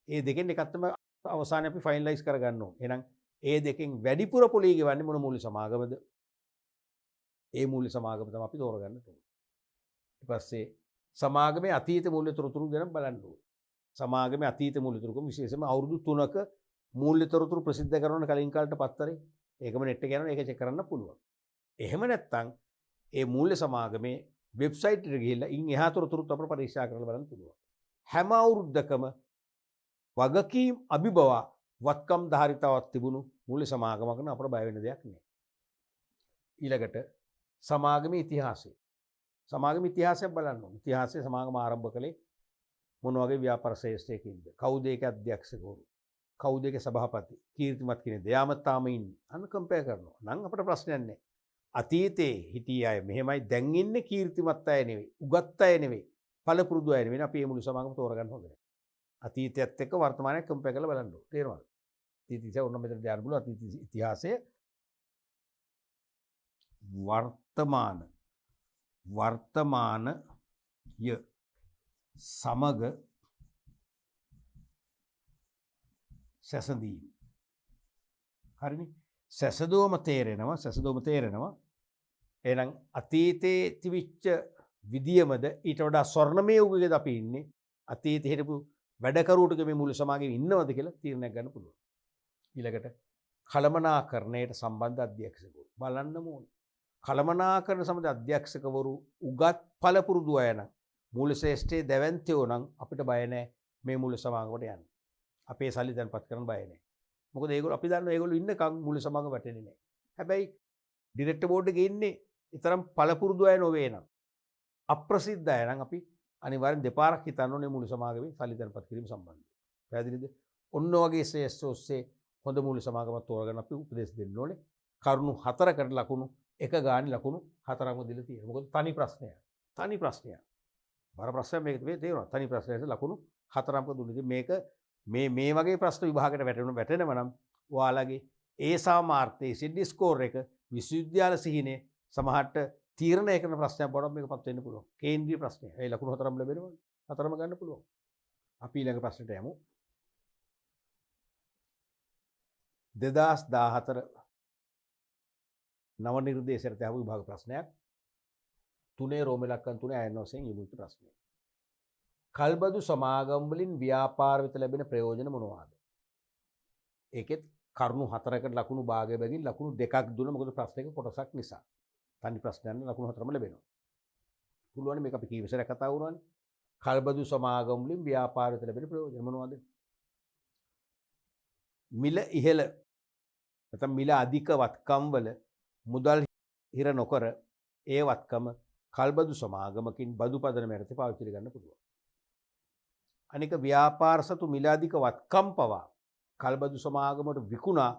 ඒ දෙකෙන් එකක් තමයි අවසානයේ අපි ෆයිනලයිස් කරගන්න ඕනේ. එහෙනම් ඒ දෙකෙන් වැඩිපුර පොලිය ගෙවන්නේ මොන මූල්‍ය සමාගමද? ඒ මූල්‍ය සමාගම තමයි අපි තෝරගන්න ඕනේ. ඊට පස්සේ සමාගමේ අතීත මූල්‍ය තොරතුරු ගැන බලන්න ඕනේ. සමාගමේ අතීත මූල්‍ය තොරතුරු විශේෂයෙන්ම අවුරුදු 3ක මූල්‍ය තොරතුරු ප්‍රසිද්ධ කරන කලින් කාලට පත්තරේ ඒකම නෙට් එක යනවා ඒක චෙක් කරන්න පුළුවන්. එහෙම නැත්නම් ඒ මූල්‍ය සමාගමේ වෙබ්සයිට් එකට ගිහිල්ලා ඉන් එහා තොරතුරුත් අපිට පරීක්ෂා කරලා බලන්න පුළුවන්. හැම අවුරුද්දකම වගකීම් අභිබව වත්කම් ධාරිතාවක් තිබුණු මූල්‍ය සමාගමක නම් අපිට බය වෙන්න දෙයක් නෑ. ඊළඟට සමාගමේ ඉතිහාසය. සමාගමේ ඉතිහාසය බලන්න ඕනේ. ඉතිහාසයේ සමාගම ආරම්භ කළේ මොන වගේ ව්‍යාපාර ශ්‍රේෂ්ඨයකින්ද? කවුද ඒකේ අධ්‍යක්ෂකවරු? කවුද ඒකේ සභාපති? කීර්තිමත් කෙනෙක්ද? යාමත් තාම ඉන්නේ. අන්න කම්පෙයාර් කරනවා. නම් අපිට ප්‍රශ්නයක් නෑ. අතීතේ හිටිය අය මෙහෙමයි දැන් ඉන්නේ කීර්තිමත් අය නෙවෙයි. උගත් අය නෙවෙයි. පළපුරුදු අය නෙවෙයි. අපි මේ මුළු සමාගම තෝරගන්න හොඳ නෑ. අතීතයත් එක්ක වර්තමානයත් කම්පෙයාර් කරලා බලන්න ඕනේ. තේරෙනවද? අතීතය ඔන්න මෙතන දාන්න පුළුවන්. අතීත ඉතිහාසය වර්තමානය සමග සැසඳීම. හරිනේ. සැසඳුවම තේරෙනවා. එහෙනම් අතීතයේ තිබිච්ච විදියමද ඊට වඩා ස්වර්ණමය යුගයකද අපි ඉන්නේ? අතීතයේ හිටපු වැඩකරුවෝට මේ මූල්‍ය සමාගමේ ඉන්නවද කියලා තීරණයක් ගන්න පුළුවන්. ඊළඟට කළමනාකරණයට සම්බන්ධ අධ්‍යක්ෂකවරු බලන්න ඕනේ. කළමනාකරණ සම්බන්ධ අධ්‍යක්ෂකවරු උගත් පළපුරුදු අය නම් මූල්‍ය ශ්‍රේෂ්ඨයේ දැවැන්තයෝ නම් අපිට බය නැහැ මේ මූල්‍ය සමාගමකට යන්න. අපේ සල්ලි දැන්පත් කරන්න බය නැහැ. මොකද ඒගොල්ලෝ අපි දන්නවා ඒගොල්ලෝ ඉන්නකම් මූල්‍ය සමාගම වැටෙන්නේ නැහැ. හැබැයි ඩිරෙක්ටර් බෝඩ් එකේ ඉන්නේ ඊතරම් පළපුරුදු අය නොවේ නම් අප්‍රසිද්ධ අය නම් අපි අනිවාර්යෙන් දෙපාරක් හිතන්න ඕනේ මූල්‍ය සමාගමේ සල්ලි දැන්පත් කිරීම සම්බන්ධව. පැහැදිලිද? ඔන්න ඔයගේ ශ්‍රේෂ්ඨ ඔස්සේ හොඳ මූල්‍ය සමාගමක් තෝරගන්න අපි උපදෙස් දෙන්න ඕනේ. කරුණු 4කට ලකුණු එක ගානේ ලකුණු 4ක්ම දීලා තියෙනවා. මොකද තනි ප්‍රශ්නයක්. බර ප්‍රශ්නයක් මේක තේරෙනවා. තනි ප්‍රශ්නයට ලකුණු 4ක්ම දුන්නේ. මේක මේ වගේ ප්‍රශ්න විභාගයට වැටෙනව නම් ඔයාලගේ ඒ සාමාර්ථයේ සිඩි ස්කෝර් එක විශ්වවිද්‍යාල සිහිනේ සමහරට තීරණය කරන ප්‍රශ්නයක් බවට මේකපත් වෙන්න පුළුවන්. කේන්ද්‍රීය ප්‍රශ්නය. ඒ ලකුණු 4ම ලැබෙනවා. 4ම ගන්න පුළුවන්. අපි ඊළඟ ප්‍රශ්නට යමු. 2014 නව නිර්දේශයට යහපු විභාග ප්‍රශ්නයක්. 3 රෝම ඉලක්කම් 3 අයන වශයෙන් යොමු වෙච්ච ප්‍රශ්නයක්. කල්බදු සමාගම් වලින් ව්‍යාපාර වෙත ලැබෙන ප්‍රයෝජන මොනවාද? ඒකෙත් කරුණු 4කට ලකුණු භාගය බැගින් ලකුණු 2ක් දුන්න. මොකද ප්‍රශ්නයක කොටසක් නිසා. තනි ප්‍රශ්නයන් ලකුණු 4ම ලැබෙනවා. පුළුවන් මේක අපි කීවසරයක් කතා වුණානේ. කල්බදු සමාගම් වලින් ව්‍යාපාර වෙත ලැබෙන ප්‍රයෝජන මොනවාද? මිල ඉහළ නැත්නම් මිල අධික වත්කම් වල මුදල් හිර නොකර ඒ වත්කම කල්බදු සමාගමකින් බදු පදනම යටතේ පාවිච්චි කරන්න පුළුවන්. අනික ව්‍යාපාර සතු මිල අධික වත්කම් පවා කල්බදු සමාගමට විකුණා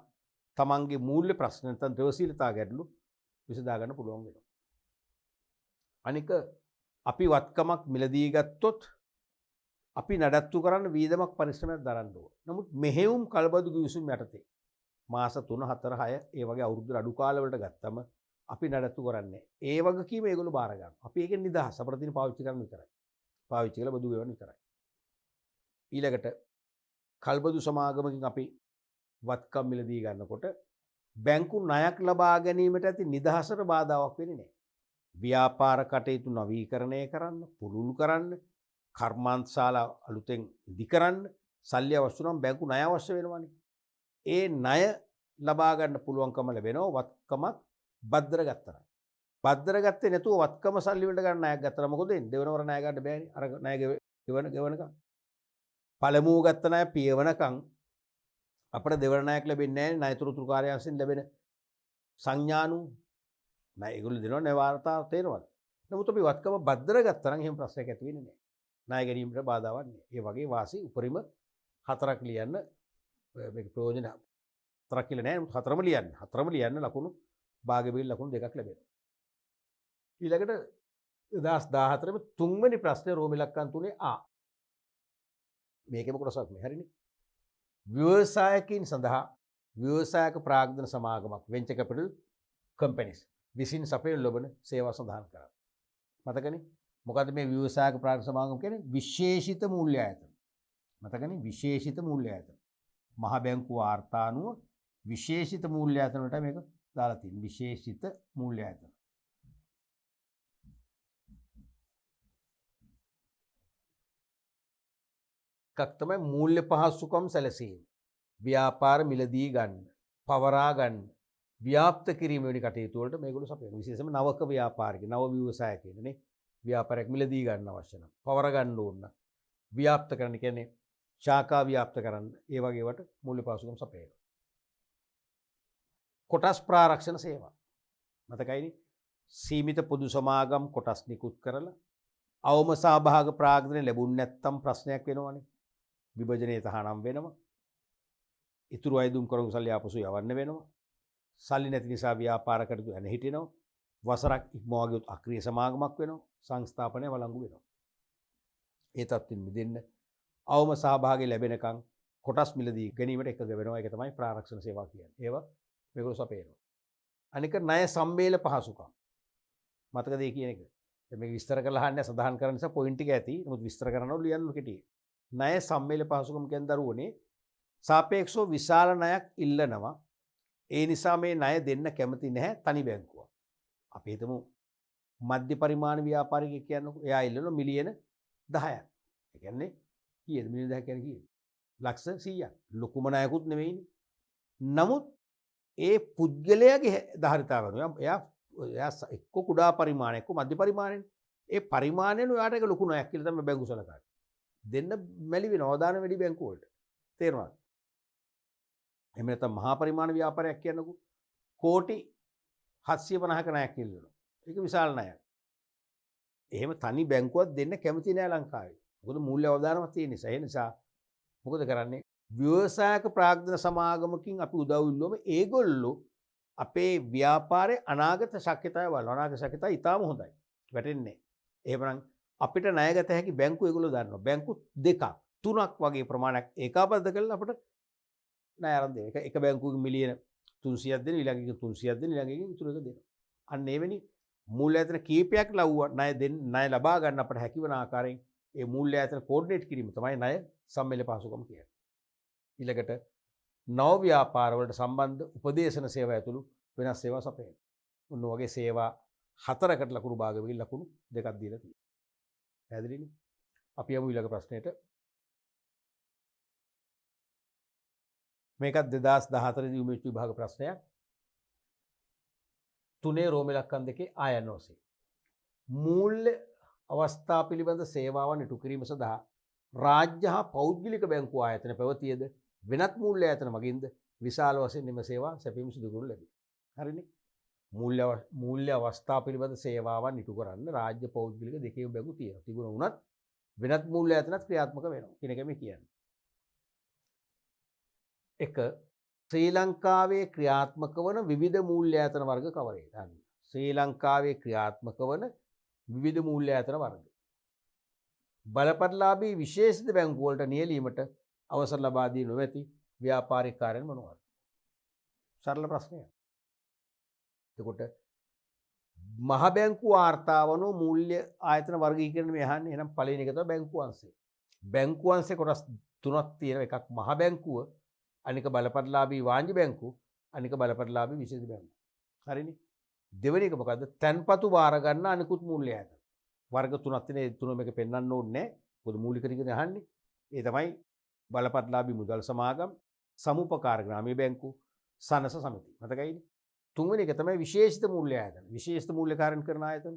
තමන්ගේ මූල්‍ය ප්‍රශ්න නැත්නම් ද්‍රවශීලතා ගැටලු විසඳා ගන්න පුළුවන් වෙනවා. අනික අපි වත්කමක් මිලදී ගත්තොත් අපි නඩත්තු කරන්න වීදමක් පරිශ්‍රමයක් දරන්න ඕන. නමුත් මෙහෙයුම් කල්බදු ගිවිසුම් යටතේ මාස 3 4 6 ඒ වගේ අවුරුදු අඩු කාලවලට ගත්තම අපි නඩත්තු කරන්නේ. ඒ වගකීම ඒගොල්ලෝ බාර ගන්නවා. අපි ඒකෙන් නිදහස්. අපිට තියෙන පාවිච්චි කරන්න විතරයි. පාවිච්චි කරලා බදු ගෙවන්න විතරයි. ඊළඟට කල්බදු සමාගමකින් අපි වත්කම් මිලදී ගන්නකොට බැංකු ණයක් ලබා ගැනීමට ඇති නිදහසට බාධාවක් වෙන්නේ නැහැ. ව්‍යාපාර කටයුතු නවීකරණය කරන්න, පුළුල් කරන්න, කර්මාන්තශාලා අලුතෙන් ඉදි කරන්න සල්ලි අවශ්‍ය නම් බැංකු ණය අවශ්‍ය වෙනවනේ. ඒ ණය ලබා ගන්න පුළුවන්කම ලැබෙනවා වත්කමක් භද්‍ර ගත්තා. භද්‍ර ගත්තේ නැතුව වත්කම සල්ලි වලට ගන්න ණයක් ගත්තා මොකද වෙන්නේ? දෙවනවර ණය ගන්න බෑනේ. අර ණය ගෙවනකම්. පළමුව ගත්ත ණය පියවනකම් අපිට දෙවන ණයක් ලැබෙන්නේ නැහැ ණයතුරුතුරු කාර්යාංශයෙන් ලැබෙන සංඥානු ණය ඒගොල්ලෝ දෙනවා ණය වාර්තා තේරෙනවද? නමුත් අපි වත්කම භද්‍ර ගත්තා නම් එහෙම ප්‍රශ්නයක් ඇති වෙන්නේ නැහැ. ණය ගැනීමට බාධාවක් නැහැ. ඒ වගේ වාසි උපරිම 4ක් ලියන්න මේක ප්‍රයෝජන 4ක් කියලා නෑ හතරම ලියන්න. හතරම ලියන්න ලකුණු භාග බෙහෙල් ලකුණු 2ක් ලැබෙනවා. ඊළඟට 2014 තුන්වෙනි ප්‍රශ්නේ රෝම ඉලක්කම් 3 ආ. මේකෙම කොටසක් මේ හරිනේ. ව්‍යවසායකින් සඳහා ව්‍යවසායක ප්‍රාග්ධන සමාගමක් වෙන්චර් කැපිටල් කම්පැනිස් විසින් සපයන ලබන සේවා සඳහන් කරා. මතකනේ? මොකද්ද මේ ව්‍යවසායක ප්‍රාග්ධන සමාගම කියන්නේ? විශේෂිත මූල්‍ය ආයතන. මතකනේ? විශේෂිත මූල්‍ය ආයතන. මහ බැංකුව වාර්තානුව විශේෂිත මූල්‍ය ආයතන වලට මේක දාලා තියෙනවා. විශේෂිත මූල්‍ය ආයතන. එකක් තමයි මූල්‍ය පහසුකම් සැලසීම. ව්‍යාපාර මිලදී ගන්න, පවරා ගන්න, ව්‍යාප්ත කිරීම වැනි කටයුතු වලට මේගොල්ලෝ සපයනවා. විශේෂයෙන්ම නවක ව්‍යාපාරික, නව ව්‍යවසායකයනේ ව්‍යාපාරයක් මිලදී ගන්න අවශ්‍ය නම්, පවර ගන්න ඕන නම්, ව්‍යාප්ත කරන්න කියන්නේ ශාඛා ව්‍යාප්ත කරන්න. ඒ වගේ වට මූල්‍ය පහසුකම් සපයනවා. කොටස් ප්‍රාරක්ෂණ සේවා. මතකයිනේ? සීමිත පොදු සමාගම් කොටස් නිකුත් කරලා අවම සහභාග ප්‍රාග්ධනය ලැබුණ නැත්තම් ප්‍රශ්නයක් වෙනවනේ. විභජනයේ තහනම් වෙනවා. ඉතුරු අයදුම් කරපු සල්ලි ආපසු යවන්න වෙනවා. සල්ලි නැති නිසා ව්‍යාපාර කටයුතු යන හිටිනවා. වසරක් ඉක්මවා ගියොත් අක්‍රීය සමාගමක් වෙනවා. සංස්ථාපනය වළංගු වෙනවා. ඒ තත්ත්වෙන් මිදෙන්න අවම සහභාගී ලැබෙනකන් කොටස් මිලදී ගැනීමට එකග වෙනවා. ඒක තමයි ප්‍රාරක්ෂණ සේවා කියන්නේ. ඒවා මේගොල්ලෝ සපයනවා. අනික ණය සම්මේල පහසුකම්. මතකද ඒ කියන එක? මේක විස්තර කරලා අහන්න සඳහන් කරන නිසා පොයින්ට් ටික ඇති. නමුත් විස්තර කරනකොට ලියන්න කෙටියි. ණය සම්මේල පහසුකම් කියන්නේ දරුවනේ සාපේක්ෂව විශාල ණයක් ඉල්ලනවා. ඒ නිසා මේ ණය දෙන්න කැමති නැහැ තනි බැංකුව. අපි හිතමු මධ්‍ය පරිමාණ ව්‍යාපාරිකයෙක් කියන්නකො. එයා ඉල්ලන මිලියන 10ක්. ඒ කියන්නේ කීයද? මිලියන 10ක් කියන්නේ කීයද? ලක්ෂ 100ක්. ලොකුම ණයකුත් නෙවෙයිනේ. නමුත් ඒ පුද්ගලයාගේ ධාරිතාව වෙනවා. එයා එක්ක කුඩා පරිමාණයක් එක්ක මධ්‍ය පරිමාණයෙන් ඒ පරිමාණයෙන් ඔයාට ඒක ලොකු ණයක් කියලා තමයි බැංකු සලකන්නේ. දෙන්න මැලි වෙන අවදාන වැඩි බැංකු වලට. තේරුණාද? එහෙම නැත්නම් මහා පරිමාණ ව්‍යාපාරයක් කියන්නකෝ. කෝටි 750ක ණයක් ඉල්ලනවා. ඒක විශාල ණයක්. එහෙම තනි බැංකුවක් දෙන්න කැමති නෑ ලංකාවේ. මොකද මූල්‍ය අවදානමක් තියෙන නිසා. ඒ නිසා මොකද කරන්නේ? ව්‍යවසායක ප්‍රාග්ධන සමාගමකින් අපි උදව් ඉල්ලුවම ඒගොල්ලෝ අපේ ව්‍යාපාරයේ අනාගත ශක්‍යතාවය බලන අනාගත ශක්‍යතාවය ඉතාම හොඳයි. වැටෙන්නේ. එහෙමනම් අපිට ණයගත හැකි බැංකු ඒගොල්ලෝ දන්නවා. බැංකු දෙකක් තුනක් වගේ ප්‍රමාණයක් ඒකාබද්ධ කරලා අපිට ණය අරන් දෙන. එක බැංකුවකින් මිලියන 300ක් දෙන, ඊළඟ එක 300ක් දෙන, ඊළඟ එක ඉතුරු එක දෙනවා. අන්න එවැනි මූල්‍ය ආයතන කීපයක් ලව්වා ණය ලබා ගන්න අපිට හැකිවන ආකාරයෙන් ඒ මූල්‍ය ආයතන කෝඩිනේට් කිරීම තමයි ණය සම්මේල පහසුකම් කියන්නේ. ඊළඟට නව ව්‍යාපාර වලට සම්බන්ධ උපදේශන සේවා ඇතුළු වෙනස් සේවා සපයන. ඔන්න වගේ සේවා 4කට ලකුණු භාග වෙකින් ලකුණු 2ක් දීලා තියෙනවා. පැහැදිලිනේ? අපි යමු ඊළඟ ප්‍රශ්නෙට. මේකත් 2014 දී උමේෂ් විභාග ප්‍රශ්නයක්. 3 රෝම ඉලක්කම් 2 ආයන ඔස්සේ. මූල්‍ය අවස්ථා පිළිබඳ සේවාවන් ඉටු කිරීම සඳහා රාජ්‍ය හා පෞද්ගලික බැංකු ආයතන පැවතියද වෙනත් මූල්‍ය ආයතන මගින්ද විශාල වශයෙන් මෙම සේවා සැපීම සිදු කරනු ලැබේ. හරිනේ? මූල්‍ය අවස්ථා පිළිබඳ සේවාවන් ඉටු කරන්න රාජ්‍ය පෞද්ගලික දෙකේම බැංකු තියෙනවා. තිබුණ උනත් වෙනත් මූල්‍ය ආයතනත් ක්‍රියාත්මක වෙනවා. කියන එක මේ කියන්නේ. එක ශ්‍රී ලංකාවේ ක්‍රියාත්මක වන විවිධ මූල්‍ය ආයතන වර්ග කවරේද? ශ්‍රී ලංකාවේ ක්‍රියාත්මක වන විවිධ මූල්‍ය ආයතන වර්ග. බලපත්ලාභී විශේෂිත බැංකු වලට නියැලීමට අවසර ලබා දී නොමැති ව්‍යාපාරික කාර්යයන් මොනවාද? සරල ප්‍රශ්නයක්. එතකොට මහ බැංකු වාර්තාවන මූල්‍ය ආයතන වර්ගීකරණය මේ අහන්නේ. එහෙනම් පළවෙනි එක තමයි බැංකු අංශය. බැංකු අංශේ කොටස් තුනක් තියෙනවා. එකක් මහ බැංකුව, අනික බලපත්ලාභී වාණිජ බැංකු, අනික බලපත්ලාභී විශේෂ බැංකු. හරිනේ? දෙවෙනි එක මොකද්ද? තන්පතු වාර ගන්න අනිකුත් මූල්‍ය ආයතන. වර්ග තුනක් තියෙන. ඒ තුන මේක පෙන්වන්න ඕනේ නැහැ. පොදු මූලික ටිකනේ අහන්නේ. ඒ තමයි බලපත්ලාභී මුදල් සමාගම්, සමුපකාර ග්‍රාමීය බැංකු, සනස සමිති. මතකයිනේ? තුන්වෙනි එක තමයි විශේෂිත මූල්‍ය ආයතන. විශේෂිත මූල්‍යකාරණ කරන ආයතන.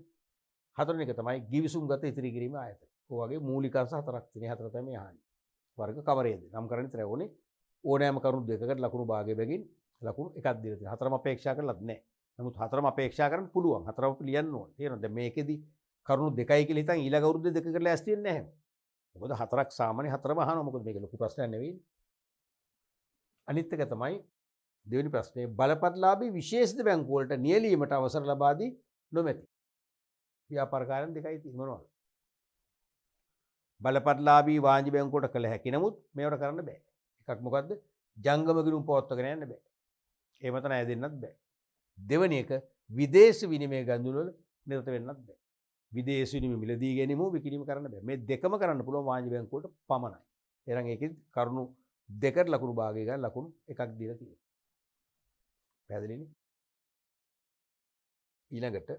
හතරවෙනි එක තමයි ගිවිසුම්ගත ඉතිරි කිරීම ආයතන. ඔය වගේ මූලික අංශ හතරක් තියෙන. හතර තමයි අහන්නේ. වර්ග කවරේද? නම් කරන්නේ විතරයි ඕනේ. ඕනෑම කරුණු දෙකකට ලකුණු භාගය බැගින් ලකුණු එකක් දීලා තියෙනවා. හතරම අපේක්ෂා කරලත් නැහැ. නමුත් හතරම අපේක්ෂා කරන්න පුළුවන්. හතරම ලියන්න ඕනේ. තේරෙනවද? දැන් මේකෙදි කරුණු දෙකයි කියලා හිතන් ඊළඟ අවුරුද්දේ දෙකකට ලෑස්ති වෙන්නේ නැහැ. මොකද හතරක් සාමාන්‍ය හතරම අහනවා. මොකද මේක ලොකු ප්‍රශ්නයක් නෙවෙයි. අනිත් එක තමයි දෙවෙනි ප්‍රශ්නේ බලපත්ලාභී විශේෂිත බැංකු වලට නියැලීමට අවසර ලබා දී නොමැති. ව්‍යාපාර කාර්යන් දෙකයි තියෙන්නේ මොනවද? බලපත්ලාභී වාණිජ බැංකුවට කළ හැකි නමුත් මේවට කරන්න බෑ. එකක් මොකද්ද? ජංගම ගිණුම් පවත්වාගෙන යන්න බෑ. එහෙම නැත්නම් ඇය දෙන්නත් බෑ. දෙවෙනි එක විදේශ විනිමය ගනුදෙනු වල නිරත වෙන්නත් බෑ. විදේශ විනිමය මිලදී ගැනීම විකිණීම කරන්න බෑ. මේ දෙකම කරන්න පුළුවන් වාණිජ බැංකුවට පමණයි. එහෙනම් ඒකෙදි කරුණු දෙකට ලකුණු භාගය ගන්න ලකුණු එකක් දීලා තියෙනවා. පැහැදිලිනේ? ඊළඟට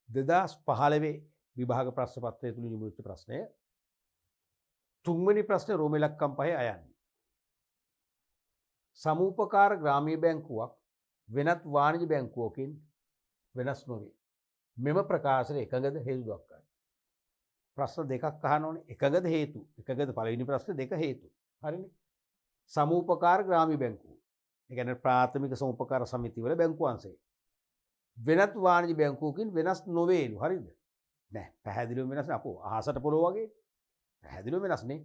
2015 විභාග ප්‍රශ්න පත්‍රය තුලින් යොමු වෙච්ච ප්‍රශ්නය තුන්වෙනි ප්‍රශ්නේ රෝම ඉලක්කම් 5 අයන්නේ. සමූපකාර ග්‍රාමීය බැංකුවක් වෙනත් වාණිජ බැංකුවකින් වෙනස් නොවේ. මෙම ප්‍රකාශනය එකඟද හේතු දක්වන්න. ප්‍රශ්න දෙකක් අහන්න ඕනේ. එකඟද හේතු. එකඟද පළවෙනි ප්‍රශ්නේ දෙක හේතු. හරිනේ. සමූපකාර ග්‍රාමීය බැංකුව. ඒ කියන්නේ ප්‍රාථමික සමූපකාර සමිති වල බැංකු අංශය. වෙනත් වාණිජ බැංකුවකින් වෙනස් නොවේලු. හරිද? නෑ. පැහැදිලිවම වෙනස් නෑ. අපෝ අහසට පොළොව වගේ. පැහැදිලිවම වෙනස් නේ.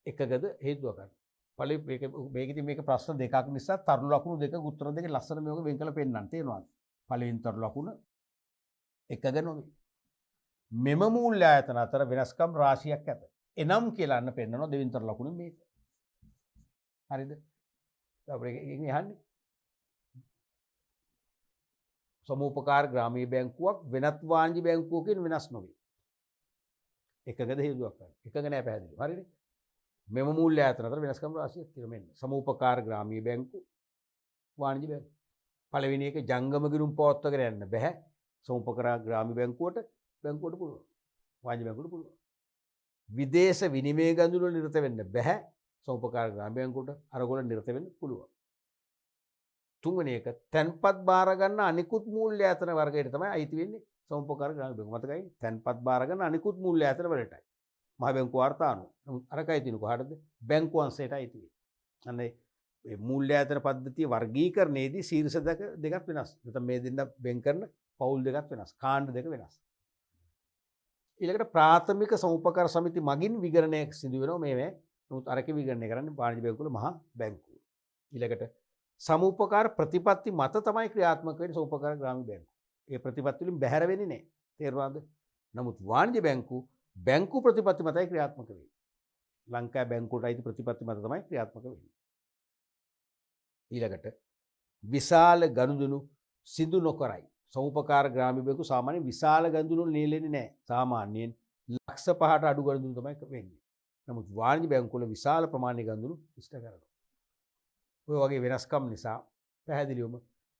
එකඟද හේතු දක්වන්න. මේක මේක ප්‍රශ්න දෙකක් නිසා තරු ලකුණු දෙක උත්තර දෙක ලස්සන මේක වෙන් කරලා පෙන්නන්න තේරෙනවද? පළවෙනි තරු ලකුණ එකග නොවේ. මෙම මූල්‍ය ආයතන අතර වෙනස්කම් රාශියක් ඇත. එනම් කියලා අන්න පෙන්නනවා දෙවෙනි තරු ලකුණේ මේක. හරිද? අපිට ඉන්නේ අහන්නේ. සමූපකාර ග්‍රාමීය බැංකුවක් වෙනත් වාණිජ බැංකුවකින් වෙනස් නොවේ. එකගද හේතුවක් ගන්න. එකග නෑ පැහැදිලි. හරිනේ? මෙම මූල්‍ය ආයතන අතර වෙනස්කම් රාශියක් තියෙනවා මෙන්න. සමූපකාර ග්‍රාමීය බැංකු වාණිජ බැංකු. පළවෙනි එක ජංගම ගිණුම් පවත්වාගෙන යන්න බෑ. සමූපකාර ග්‍රාමීය බැංකුවට පුළුවන්. වාණිජ බැංකුවට පුළුවන්. විදේශ විනිමය ගනුදෙනු වල නිරත වෙන්න බෑ. සමූපකාර ග්‍රාමීය බැංකුවට අරගොල්ල නිරත වෙන්න පුළුවන්. තුන්වෙනි එක තැන්පත් බාර ගන්න අනිකුත් මූල්‍ය ආයතන වර්ගයට තමයි අයිති වෙන්නේ සමූපකාර ග්‍රාමීය බැංකුව. මතකයි? තැන්පත් බාර ගන්න අනිකුත් මූල්‍ය ආයතන වලටයි. මහ බැංකුව වාර්තා අනුව. නමුත් අරකයි තියෙන කොහටද? බැංකු අංශයට අයිති වෙන්නේ. අන්න ඒ මූල්‍ය ආයතන පද්ධතිය වර්ගීකරණයේදී ශීර්ෂ දෙකක් වෙනස්. නැත්නම් මේ දෙන්න බෙන් කරන පවුල් දෙකක් වෙනස්. කාණ්ඩ දෙක වෙනස්. ඊළඟට ප්‍රාථමික සමූපකාර සමිති මගින් විගණනයක් සිදු වෙනවා මේවේ. නමුත් අරක විගණනය කරන්නේ වාණිජ බැංකුවල මහා බැංකුව. ඊළඟට සමූපකාර ප්‍රතිපත්ති මත තමයි ක්‍රියාත්මක වෙන්නේ සමූපකාර ග්‍රාමීය බැංකුව. ඒ ප්‍රතිපත්ති වලින් බැහැර වෙන්නේ නැහැ. තේරුණාද? නමුත් වාණිජ බැංකු ප්‍රතිපත්ති මතයි ක්‍රියාත්මක වෙන්නේ. ලංකාවේ බැංකුවට අයිති ප්‍රතිපත්ති මත තමයි ක්‍රියාත්මක වෙන්නේ. ඊළඟට විශාල ගනුදෙනු සිදු නොකරයි. සමූපකාර ග්‍රාමීය බැංකු සාමාන්‍යයෙන් විශාල ගනුදෙනු නෙලෙන්නේ නැහැ. සාමාන්‍යයෙන් ලක්ෂ 5ට අඩු ගනුදෙනු තමයි වෙන්නේ. නමුත් වාණිජ බැංකුවල විශාල ප්‍රමාණයක ගනුදෙනු ඉෂ්ට කරනවා. ඔය වගේ වෙනස්කම් නිසා පැහැදිලිවම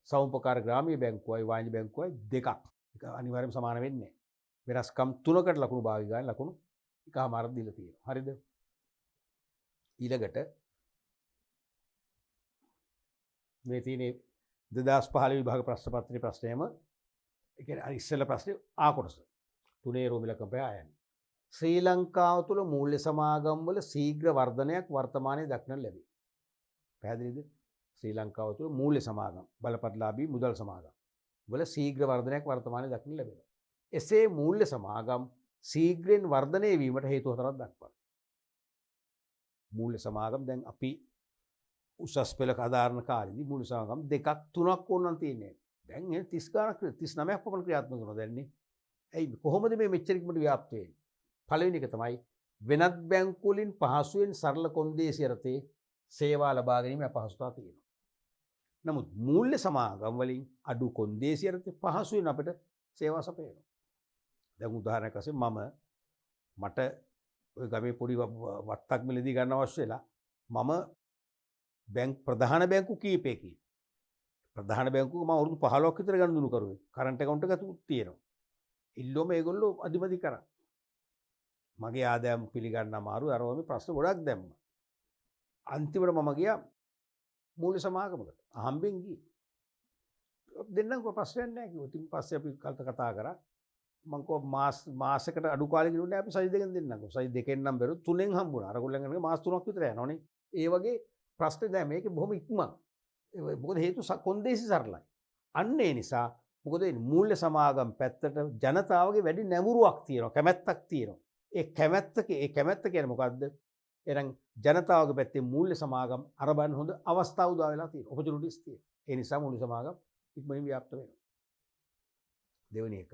සමූපකාර ග්‍රාමීය බැංකුවයි වාණිජ බැංකුවයි දෙකක්. ඒක අනිවාර්යයෙන්ම සමාන වෙන්නේ නැහැ. වෙනස්කම් තුනකට ලකුණු භාගය ගන්න ලකුණු එකමාරක් දීලා තියෙනවා. හරිද? ඊළඟට මේ තියෙන්නේ 2015 විභාග ප්‍රශ්න පත්‍රයේ ප්‍රශ්නයම ඒ කියන්නේ ඉස්සෙල්ලා ප්‍රශ්නේ ආ කොටස. තුනේ රෝම ඉලක්කම් 5 ආයන්නේ. ශ්‍රී ලංකාව තුළ මූල්‍ය සමාගම් වල ශීඝ්‍ර වර්ධනයක් වර්තමානයේ දක්නට ලැබේ. පැහැදිලිද? ශ්‍රී ලංකාව තුළ මූල්‍ය සමාගම් බලපත්ලාභී මුදල් සමාගම් වල ශීඝ්‍ර වර්ධනයක් වර්තමානයේ දක්නට ලැබෙනවා. එසේ මූල්‍ය සමාගම් ශීඝ්‍රයෙන් වර්ධනය වීමට හේතු හතරක් දක්වනවා. මූල්‍ය සමාගම් දැන් අපි උසස් පෙළ කදාරණ කාලෙදී මූල්‍ය සමාගම් දෙකක් තුනක් ඕනනම් තියෙන්නේ. දැන් ඒ 30 ගානක් 39ක් පමණ ක්‍රියාත්මක කරනවා දැන්නේ. ඇයි කොහොමද මේ මෙච්චර ඉක්මනට ව්‍යාප්ත වෙන්නේ? පළවෙනි එක තමයි වෙනත් බැංකු වලින් පහසුවෙන් සරල කොන්දේසි යටතේ සේවා ලබා ගැනීම අපහසුතාව තියෙනවා. නමුත් මූල්‍ය සමාගම් වලින් අඩු කොන්දේසි යටතේ පහසුවෙන් අපිට සේවා සපයනවා. දැන් උදාහරණයක් වශයෙන් මට ඔය ගමේ පොඩි වත්තක් මිලදී ගන්න අවශ්‍ය වෙලා මම ප්‍රධාන බැංකු කීපයකින් ප්‍රධාන බැංකුවක මම අවුරුදු 15ක් විතර ගනුදෙනු කරුවේ. කරන්ට් account එකක් තියෙනවා. ඉල්ලුවම ඒගොල්ලෝ අධිමදි කරා. මගේ ආදායම් පිළිගන්න අමාරු අරවම ප්‍රශ්න ගොඩක් දැම්මා. අන්තිමට මම ගියා මූල්‍ය සමාගමකට. අහම්බෙන් ගියේ. දෙන්නම්කෝ ප්‍රශ්නයක් නැහැ කිව්වා. ඉතින් පස්සේ අපි කතා කරා. මං කිව්වා මාසෙකට අඩු කාලෙකින් උන්නේ අපි සයිස් දෙකෙන් දෙන්නම්කෝ. සයිස් දෙකෙන් නම් බැරුව තුනෙන් හම්බුණා. අරගොල්ලන්ගේ මාස 3ක් විතර යනවනේ. ඒ වගේ ප්‍රශ්නේ දැන් මේකේ බොහොම ඉක්මන්. මොකද හේතු කොන්දේසි සරලයි. අන්න ඒ නිසා මොකද මූල්‍ය සමාගම් පැත්තට ජනතාවගේ වැඩි නැඹුරුවක් තියෙනවා, කැමැත්තක් තියෙනවා. ඒ කැමැත්ත කියන්නේ මොකද්ද? එහෙනම් ජනතාවගේ පැත්තේ මූල්‍ය සමාගම් අරබන් හොඳ අවස්ථා උදා වෙලා තියෙනවා. ඔපචුනිටිස් තියෙනවා. ඒ නිසා මූල්‍ය සමාගම් ඉක්මනින් ව්‍යාප්ත වෙනවා. දෙවෙනි එක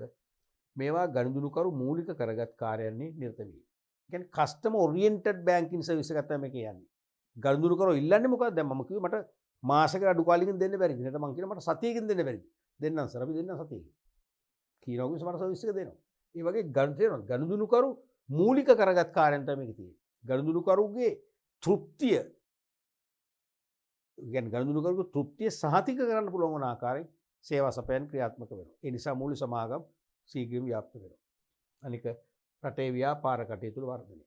මේවා ගනුදෙනුකරු මූලික කරගත් කාර්යයන්හි නිරත වීම. කියන්නේ කස්ටමර් ඔරියන්ටඩ් බැංකින් සර්විස් එකක් තමයි මේක කියන්නේ. ගනුදෙනුකරු ඉල්ලන්නේ මොකද්ද? දැන් මම කිව්වේ මට මාසෙකට අඩු කාලෙකින් දෙන්න බැරිද? නැත්නම් මං කියනවා මට සතියකින් දෙන්න බැරිද? දෙන්නම් සර් අපි දෙන්නම් සතියකින්. කියනවා කිව්වම මට සර්විස් එක දෙනවා. ඒ වගේ ගනුදෙනුකරු මූලික කරගත් කාර්යයන් තමයි මේක තියෙන්නේ. ගනුදෙනුකරුගේ තෘප්තිය කියන්නේ ගනුදෙනුකරුගේ තෘප්තිය සහතික කරන්න පුළුවන් වන ආකාරයෙන් සේවා සපයන් ක්‍රියාත්මක වෙනවා. ඒ නිසා මූල්‍ය සමාගම් ශීඝ්‍රයෙන් ව්‍යාප්ත වෙනවා. අනික රටේ ව්‍යාපාර කටයුතු වර්ධනය.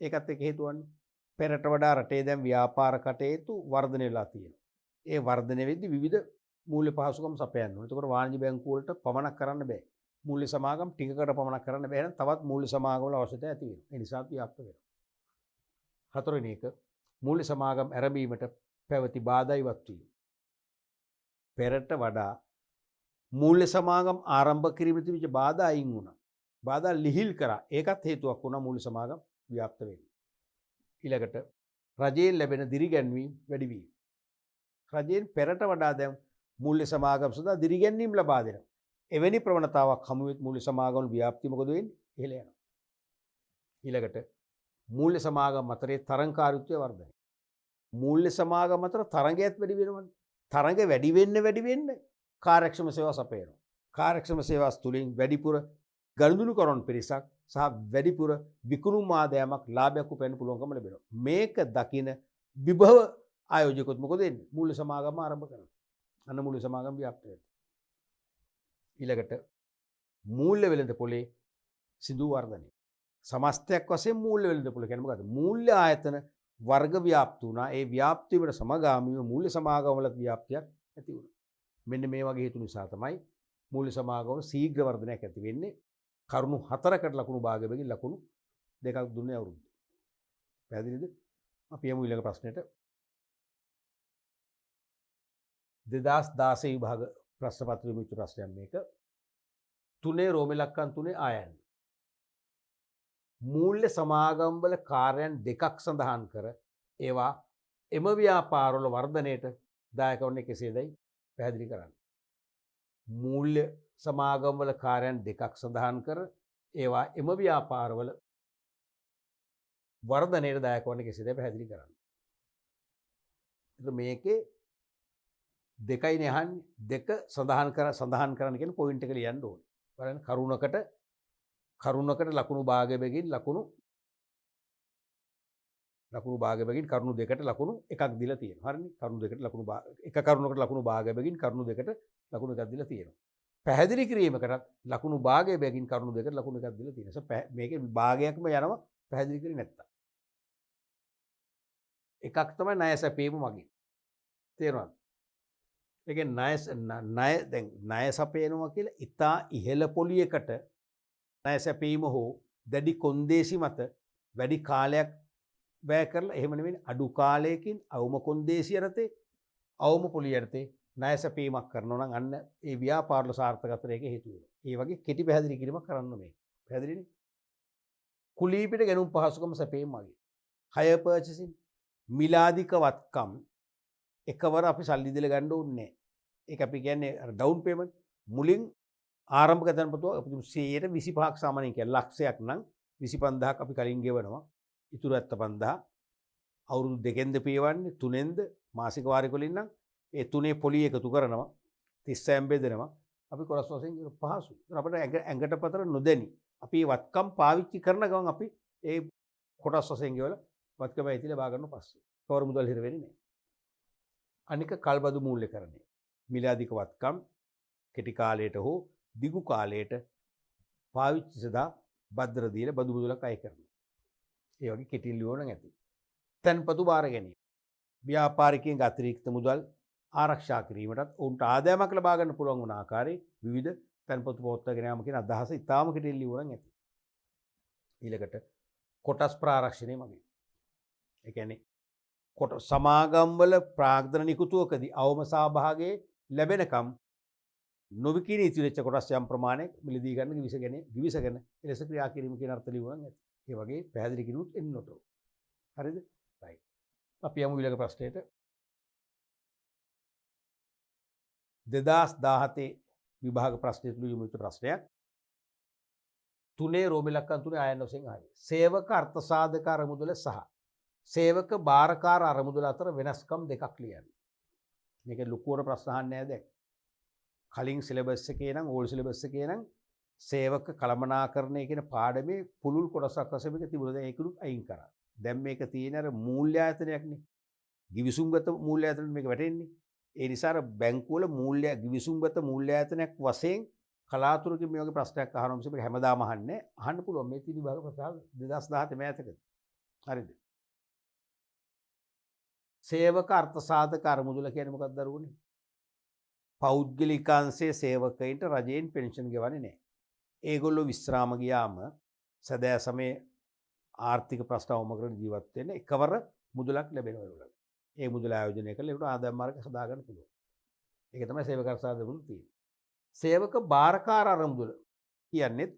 ඒකත් එක්ක හේතුවන්නේ පෙරට වඩා රටේ දැන් ව්‍යාපාර කටයුතු වර්ධනය වෙලා තියෙනවා. ඒ වර්ධනය වෙද්දී විවිධ මූල්‍ය පහසුකම් සපයන්න ඕනේ. ඒකෝර වාණිජ්‍ය බැංකු වලට පමණක් කරන්න බෑ. මූල්‍ය සමාගම් ටිකකට පමණක් කරන්න බෑ. නම් තවත් මූල්‍ය සමාගම් වල අවශ්‍යතාවය ඇති වෙනවා. ඒ නිසා ව්‍යාප්ත වෙනවා. හතරවෙනි එක මූල්‍ය සමාගම් ආරම්භීමට පැවති බාධා ඉවත් වීම. පෙරට වඩා මූල්‍ය සමාගම් ආරම්භ කිරීමට තිබිච්ච බාධා අයින් වුණා. බාධා ලිහිල් කරා. ඒකත් හේතුවක් වුණා මූල්‍ය සමාගම් ව්‍යාප්ත වෙන්න. ඊළඟට රජයෙන් ලැබෙන දිරිගැන්වීම් වැඩි වීම. රජයෙන් පෙරට වඩා දැන් මූල්‍ය සමාගම් සඳහා දිරිගැන්වීම් ලබා දෙනවා. එවැනි ප්‍රවණතාවක් හමු වෙත් මූල්‍ය සමාගම් වල ව්‍යාප්තිය මොකද වෙන්නේ? ඉහළ යනවා. ඊළඟට මූල්‍ය සමාගම් අතරේ තරංකාරීත්වය වර්ධනය. මූල්‍ය සමාගම් අතර තරඟයත් වැඩි වෙනවනේ. තරඟ වැඩි වෙන්න කාර්යක්ෂම සේවා සපයනවා. කාර්යක්ෂම සේවා තුළින් වැඩිපුර ගනුදෙනුකරුවන් පිරිසක් සහ වැඩිපුර විකුණුම් ආදායමක් ලාභයක් උපයන්න පුළුවන්කම ලැබෙනවා. මේක දකින විභව ආයෝජකවරුත් මොකද වෙන්නේ? මූල්‍ය සමාගම ආරම්භ කරනවා. අන්න මූල්‍ය සමාගම් ව්‍යාප්ත වෙනවා. ඊළඟට මූල්‍ය වෙළඳ පොලේ සිදු වර්ධනය. සමස්තයක් වශයෙන් මූල්‍ය වෙළඳ පොල කියන්නේ මොකද්ද? මූල්‍ය ආයතන වර්ග ව්‍යාප්ත වුණා. ඒ ව්‍යාප්තිය වල සමගාමීව මූල්‍ය සමාගම් වල ව්‍යාප්තියක් ඇති වුණා. මෙන්න මේ වගේ හේතු නිසා තමයි මූල්‍ය සමාගම් වල ශීඝ්‍ර වර්ධනයක් ඇති වෙන්නේ. කරුණු 4කට ලකුණු භාගයකින් ලකුණු 2ක් දුන්නේ අවුරුද්ද. පැහැදිලිද? අපි යමු ඊළඟ ප්‍රශ්නෙට. 2016 විභාග ප්‍රශ්න පත්‍රයේ මුච් ප්‍රශ්නයක් මේක. 3 රෝම ඉලක්කම් 3 ආයන්. මූල්‍ය සමාගම් වල කාර්යයන් දෙකක් සඳහන් කර ඒවා එම ව්‍යාපාරවල වර්ධනයට දායක වන්නේ කෙසේදයි පැහැදිලි කරන්න. මූල්‍ය සමාගම් වල කාර්යයන් දෙකක් සඳහන් කර ඒවා එම ව්‍යාපාරවල වර්ධනයට දායක වන්නේ කෙසේදයි පැහැදිලි කරන්න. මේකේ දෙකයි නහන්නේ දෙක සඳහන් කරන්න කියන පොයින්ට් එක ලියන්න ඕනේ. බලන්න කරුණකට ලකුණු භාගයකින් ලකුණු භාගයකින් කරුණු දෙකට ලකුණු එකක් දීලා තියෙනවා. හරිනේ? කරුණු දෙකට ලකුණු එක කරුණකට ලකුණු භාගයකින් කරුණු දෙකට ලකුණු එකක් දීලා තියෙනවා. පැහැදිලි කිරීමකට ලකුණු භාගයකින් කරුණු දෙකට ලකුණු එකක් දීලා තියෙනවා. මේකේ භාගයක්ම යනවා පැහැදිලි කරේ නැත්තම්. එකක් තමයි ණය සැපීම මගින්. තේරුණාද? ඒකේ ණය සපයනවා කියලා ඉතා ඉහළ පොලියකට ණය සැපීම හෝ දැඩි කොන්දේසි මත වැඩි කාලයක් වැය කරලා එහෙම නෙවෙයි අඩු කාලයකින් අවම කොන්දේසි යටතේ අවම පොලිය යටතේ ණය සැපීමක් කරනවා නම් අන්න ඒ ව්‍යාපාරවල සාර්ථකත්වයට ඒක හේතු වෙනවා. ඒ වගේ කෙටි පැහැදිලි කිරීමක් කරන්න මේ. පැහැදිලිනේ? කුලීපිට ගැනුම් පහසුකම් සැපීම මගින්. hire purchasing මිලාදික වත්කම් එකවර අපි සල්ලි දීලා ගන්න ඕනේ නැහැ. ඒක අපි කියන්නේ ඩවුන් පේමන්ට් මුලින් ආරම්භක ධනපතුව අපි 125ක් සාමාන්‍යයෙන් කියන්නේ ලක්ෂයක් නම් 25000ක් අපි කලින් ගෙවනවා. ඉතුරු 75000 අවුරුදු දෙකෙන්ද පියවන්නේ තුනෙන්ද මාසික වාරික වලින් නම් ඒ තුනේ පොලි එකතු කරනවා 30න් බෙදෙනවා. අපි කොරස් වශයෙන් පහසුයි. අපිට ඇඟට පතර නොදැනි. අපි වත්කම් පාවිච්චි කරන ගමන් අපි ඒ කොටස් වශයෙන් ගෙවලා වත්කම ඇතිලා බා ගන්න පස්සේ. කවර මුදල් හිර වෙන්නේ නැහැ. අනික කල්බදු මූල්‍යකරණය. මිලාදික වත්කම් කෙටි කාලයට හෝ දිගු කාලයට පාවිච්චි සඳහා බද්දර දීලා බදු මුදලක් අය කරනවා. ඒ වගේ කෙටි ලියෝන නැති. තන්පතු බාර ගැනීම. ව්‍යාපාරිකයන්ගේ අතිරික්ත මුදල් ආරක්ෂා කිරීමටත් ඔවුන්ට ආදායමක් ලබා ගන්න පුළුවන් වන ආකාරයේ විවිධ තැන්පතු පවත්වාගෙන යාම කියන අදහස ඉතාම කෙටියෙන් ලියුණන් ඇති. ඊළඟට කොටස් ප්‍රාරක්ෂණය මගින්. ඒ කියන්නේ කොට සමාගම්වල ප්‍රාග්ධන නිකුතුවකදී අවම සහභාගයේ ලැබෙනකම් නොවිකින ඉතිරිච්ච කොටස් යම් ප්‍රමාණයක් මිලදී ගන්න ගිවිසගෙන එලෙස ක්‍රියා කිරීම කියන අර්ථ ලියුණන් ඇති. ඒ වගේ පැහැදිලි කිරුත් එන්නට ඕන. හරිද? රයිට්. අපි යමු ඊළඟ ප්‍රශ්නයට. 2017 විභාග ප්‍රශ්නය තුළ යොමු වෙච්ච ප්‍රශ්නයක්. 3 රෝම ඉලක්කම් 3 ආයන වශයෙන් ආවේ. සේවක අර්ථසාධක අරමුදල සහ සේවක භාරකාර අරමුදල අතර වෙනස්කම් දෙකක් ලියන්න. මේක ලොකුවට ප්‍රශ්න අහන්නේ නැහැ දැන්. කලින් සිලබස් එකේ නම් ඕල් සිලබස් එකේ නම් සේවක කළමනාකරණය කියන පාඩමේ පුළුල් කොටසක් වශයෙන් මේක තිබුණා. දැන් ඒකනුත් අයින් කරා. දැන් මේක තියෙන අර මූල්‍ය ආයතනයක්නේ. ගිවිසුම්ගත මූල්‍ය ආයතනෙ මේක වැටෙන්නේ. ඒ නිසා අර බැංකුවල මූල්‍ය ගිවිසුම්ගත මූල්‍ය ආයතනයක් වශයෙන් කලාතුරකින් මේ වගේ ප්‍රශ්නයක් අහනවා මිසක හැමදාම අහන්නේ. අහන්න පුළුවන් මේ තිරි විභාග ප්‍රශ්න 2017 මෑතකදී. හරිද? සේවක අර්ථසාධක අරමුදල කියන්නේ මොකක්ද දරුවනේ? පෞද්ගලිකාංශයේ සේවකයින්ට රජයෙන් පෙන්ෂන් ගෙවන්නේ නැහැ. ඒගොල්ලෝ විශ්‍රාම ගියාම සදෑ සමේ ආර්ථික ප්‍රශ්න අවම කරගෙන ජීවත් වෙන්න එකවර මුදලක් ලැබෙනවා ඒගොල්ලන්ට. ඒ මුදල ආයෝජනය කරලා ඒකට ආදායම් මාර්ග හදා ගන්න පුළුවන්. ඒක තමයි සේවක අර්ථසාධක මුදල තියෙන්නේ. සේවක භාරකාර අරමුදල කියන්නේ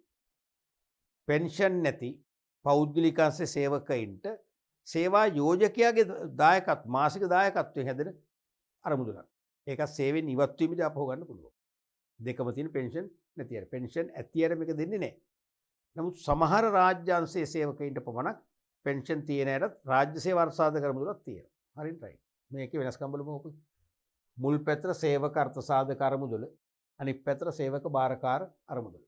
පෙන්ෂන් නැති පෞද්ගලිකාංශයේ සේවකයින්ට සේවා යෝජකයාගේ දායකත් මාසික දායකත්වයෙන් හැදෙන අරමුදලක්. ඒක සේවෙන් ඉවත් වීමදී අපහො ගන්න පුළුවන්. දෙකම තියෙන පෙන්ෂන් නැති අය. පෙන්ෂන් ඇති අය මේක දෙන්නේ නැහැ. නමුත් සමහර රාජ්‍ය අංශයේ සේවකයින්ට පමණක් පෙන්ෂන් තියෙන අයට රාජ්‍ය සේවා අර්ථසාධක අරමුදලක් තියෙනවා. හරියට රයිට්. මේකේ වෙනස්කම් බලමු ඔක. මුල් පැත්තට සේවක අර්ථසාධක අරමුදල, අනිත් පැත්තට සේවක භාරකාර අරමුදල.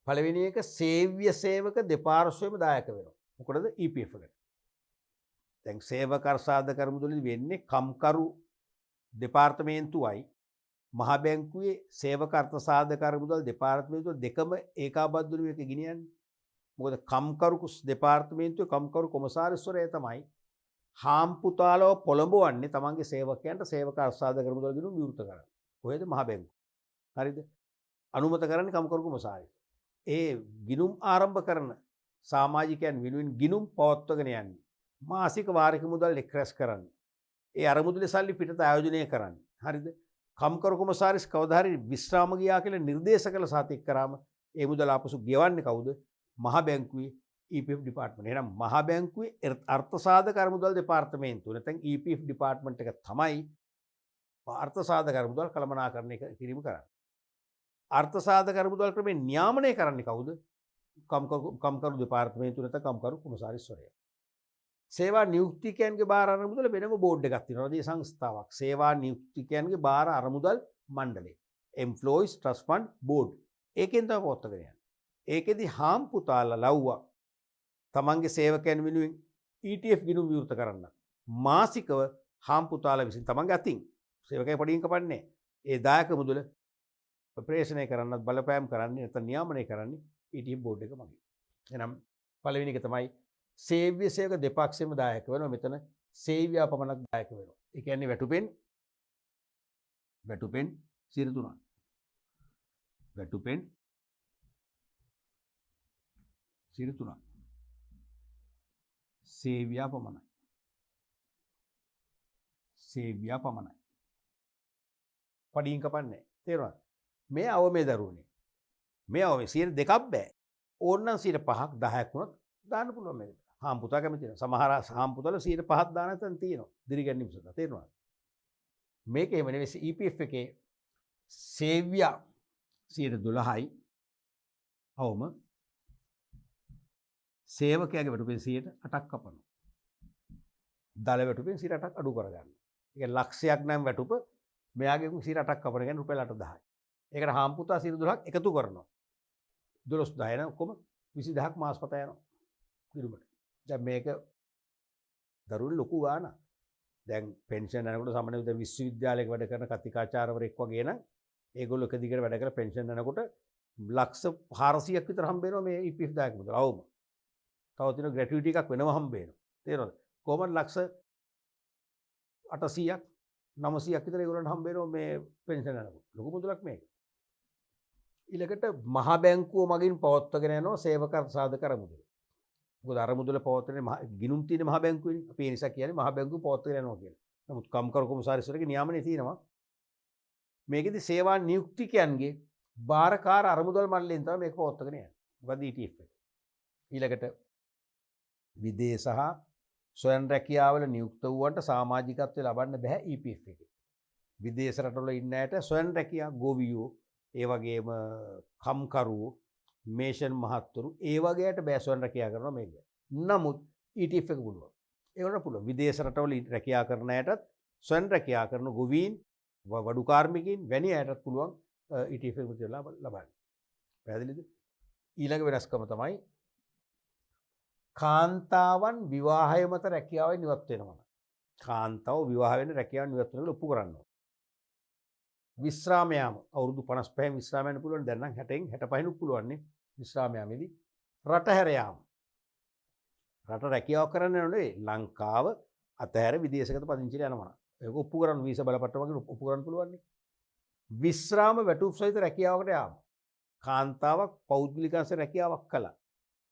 පළවෙනි එක සේව්‍ය සේවක දෙපාර්ශ්වයම දායක වෙනවා. මොකටද? EPF එකට. දැන් සේවක අර්ථසාධක අරමුදලදී වෙන්නේ කම්කරු දෙපාර්තමේන්තුවයි මහ බැංකුවේ සේවක අර්ථසාධක අරමුදල් දෙපාර්තමේන්තුව දෙකම ඒකාබද්ධව මේක ගෙනියන්නේ. මොකද කම්කරු දෙපාර්තමේන්තුවේ කම්කරු කොමසාරිස්වරයා තමයි හාම්පුතාලව පොළඹවන්නේ තමන්ගේ සේවකයන්ට සේවක අර්ථසාධක අරමුදල් ගිණුම් විවෘත කරන්න. කොහෙද? මහ බැංකුව. හරිද? අනුමත කරන්නේ කම්කරු කොමසාරිස්. ඒ ගිණුම් ආරම්භ කරන සමාජිකයන් වෙනුවෙන් ගිණුම් පවත්වගෙන යන්නේ. මාසික වාරික මුදල් එක්රැස් කරන්න. ඒ අරමුදලේ සල්ලි පිටත ආයෝජනය කරන්න. හරිද? කම්කරු කොමසාරිස් කවදා හරි විශ්‍රාම ගියා කියලා නිර්දේශ කළ සාතික කරාම ඒ මුදල ආපසු ගෙවන්නේ කවුද? මහ බැංකුවේ EPF ඩිපාර්ට්මන්ට්. එහෙනම් මහ බැංකුවේ අර්ථසාධක අරමුදල් දෙපාර්තමේන්තුව නැත්නම් EPF ඩිපාර්ට්මන්ට් එක තමයි අර්ථසාධක අරමුදල් කළමනාකරණය කිරීම කරන්නේ. අර්ථසාධක අරමුදල් ක්‍රමේ නියාමනය කරන්නේ කවුද? කම්කරු දෙපාර්තමේන්තුව නැත්නම් කම්කරු කොමසාරිස්වරයා. සේවා නියුක්තිකයන්ගේ බාර අරමුදල වෙනම බෝඩ් එකක් තියෙනවා. රජයේ සංස්ථාවක්. සේවා නියුක්තිකයන්ගේ බාර අරමුදල් මණ්ඩලය. Employees Trust Fund Board. ඒකෙන් තමයි පොත්ගෙන යන්නේ. ඒකෙදි හාම් පුතාලා ලව්වා තමන්ගේ සේවකයන් වෙනුවෙන් ETF ගිණුම් විවෘත කරන්න. මාසිකව හාම් පුතාලා විසින් තමන්ගේ අතින් සේවකයා පොඩින් කපන්නේ. ඒ දායක මුදල ප්‍රේෂණය කරන්නත් බලපෑම් කරන්නේ නැත්නම් නියාමනය කරන්නේ ETF බෝඩ් එක මගින්. එහෙනම් පළවෙනි එක තමයි සේව්‍ය සේවක දෙපක්ෂෙම දායක වෙනවා. මෙතන සේව්‍යා පමණක් දායක වෙනවා. ඒ කියන්නේ වැටුපෙන් 3%. වැටුපෙන් 3%. සේව්‍යා පමණයි. සේව්‍යා පමණයි. පඩින් කපන්නේ. තේරුණාද? මේ අවමේ දරුවනේ. මේ අවමේ 2%ක් බෑ. ඕනනම් 5%ක් 10ක් වුණොත් දාන්න පුළුවන් මේකට. හාම්පුතා කැමති නැහැ. සමහර හාම්පුතල 5%ක් දාන නැත්නම් තියෙනවා. දිරිගැන්වීම සඳහා. තේරුණාද? මේක එහෙම නෙවෙයි. EPF එකේ සේව්‍යා 12යි. අවම සේවකයාගේ වැටුපෙන් 8ක් කපනවා. දල වැටුපෙන් 8ක් අඩු කරගන්නවා. ඒ කියන්නේ ලක්ෂයක් නම් වැටුප මෙයාගේ 8ක් කපන කියන්නේ රුපියල් 8,000යි. ඒකට හාම්පුතා 12ක් එකතු කරනවා. 12 10 ඔක්කොම 20000ක් මාසපත යනවා. කිරුමට. දැන් මේක දරුවෝ ලොකු ගාණක්. දැන් පෙන්ෂන් යනකොට සාමාන්‍යයෙන් දැන් විශ්වවිද්‍යාලයක වැඩ කරන කතිකාචාර්යවරයෙක් වගේ නම් ඒගොල්ලෝ එක දිගට වැඩ කරලා පෙන්ෂන් යනකොට ලක්ෂ 400ක් විතර හම්බ වෙනවා මේ EPF දායක මුදල. අවම. තව තියෙන ග්‍රැටියුටි එකක් වෙනම හම්බ වෙනවා. තේරෙනවද? කොහොමද ලක්ෂ 800ක් 900ක් විතර ඒගොල්ලන්ට හම්බ වෙනවා මේ පෙන්ෂන් යනකොට. ලොකු මුදලක් මේක. ඊළඟට මහා බැංකුව මගින් පවත්වාගෙන යනවා සේවක සාධක අරමුදල. මොකද අරමුදල පවත්වන්නේ ගිණුම් තියෙන මහා බැංකුවනේ. අපි ඒ නිසා කියන්නේ මහා බැංකුව පවත්වාගෙන යනවා කියලා. නමුත් කම්කරු කොමසාරිස්වරගේ නියාමනයේ තියෙනවා මේකෙදි සේවා නියුක්තිකයන්ගේ භාරකාර අරමුදල් මණ්ඩලයෙන් තමයි මේක පවත්වාගෙන යන්නේ. මොකද ETF එක. ඊළඟට විදේශ සහ ස්වයං රැකියාවල නියුක්ත වූවන්ට සමාජිකත්වය ලබන්න බෑ EPF එකේ. විදේශ රටවල ඉන්න අයට ස්වයං රැකියා ගොවියෝ, ඒ වගේම කම්කරුවෝ, මේෂන් මහත්තුරු ඒ වගේ අයට බෑ ස්වයං රැකියා කරනවා මේක. නමුත් ETF එක පුළුවන්. ඒකට පුළුවන්. විදේශ රටවල රැකියා කරන අයටත් ස්වයං රැකියා කරන ගොවීන්, වඩු කාර්මිකයින් වැනි අයටත් පුළුවන් ETF එක ලබන්න. පැහැදිලිද? ඊළඟ වෙනස්කම තමයි කාන්තාවන් විවාහය මත රැකියාවෙන් ඉවත් වෙනවා. කාන්තාව විවාහ වෙන්න රැකියාවෙන් ඉවත් වෙනවා කියලා ඔප්පු කරනවා. විශ්‍රාම යාම අවුරුදු 55න් විශ්‍රාම යන්න පුළුවන්. දැන් නම් 60න් 65න් පුළුවන් නේ විශ්‍රාම යාමේදී. රට හැර යාම. රට රැකියාව කරන්න නෙවෙයි ලංකාව අතහැර විදේශයකට පදිංචිට යනවා. ඒක ඔප්පු කරන්න වීසා බලපත්‍ර වගේ ඔප්පු කරන්න පුළුවන් නේ. විශ්‍රාම වැටුප් සහිත රැකියාවකට යාම. කාන්තාවක් පෞද්ගලික අංශ රැකියාවක් කළා.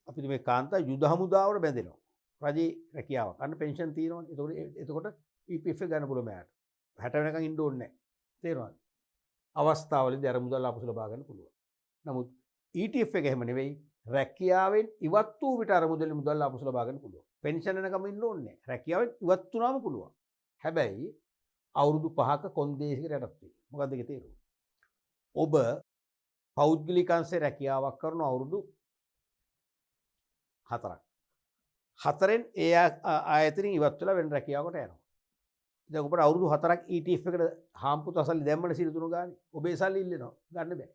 අපිට මේ කාන්තා යුද හමුදාවට බැඳෙනවා. රජයේ රැකියාවක්. අන්න පෙන්ෂන් තියෙනවනේ. එතකොට EPF එක ගන්න පුළුවන් මෙයාට. 60 වෙනකන් ඉන්න ඕනේ නැහැ. තේරෙනවද? අවස්ථාවලදී අර මුදල් ආපසු ලබා ගන්න පුළුවන්. නමුත් ETF එක එහෙම නෙවෙයි. රැකියාවෙන් ඉවත් වූ විට අර මුදල් ආපසු ලබා ගන්න පුළුවන්. පෙන්ෂන් එනකම් ඉන්න ඕනේ නැහැ. රැකියාවෙන් ඉවත් වුණාම පුළුවන්. හැබැයි අවුරුදු 5ක කොන්දේසිකට යටත් වෙයි. මොකක්ද ඒකේ තේරුම? ඔබ පෞද්ගලික අංශේ රැකියාවක් කරන අවුරුදු 4ක්. 4න් ඒ ආයතනින් ඉවත් වෙලා වෙන රැකියාවකට යනවා. දැන් ඔබට අවුරුදු 4ක් ETF එකට හාම්පුතු අසල්ලි දැම්මම සිරිතුණු ගානේ. ඔබේ සල්ලි ඉල්ලනවා. ගන්න බෑ.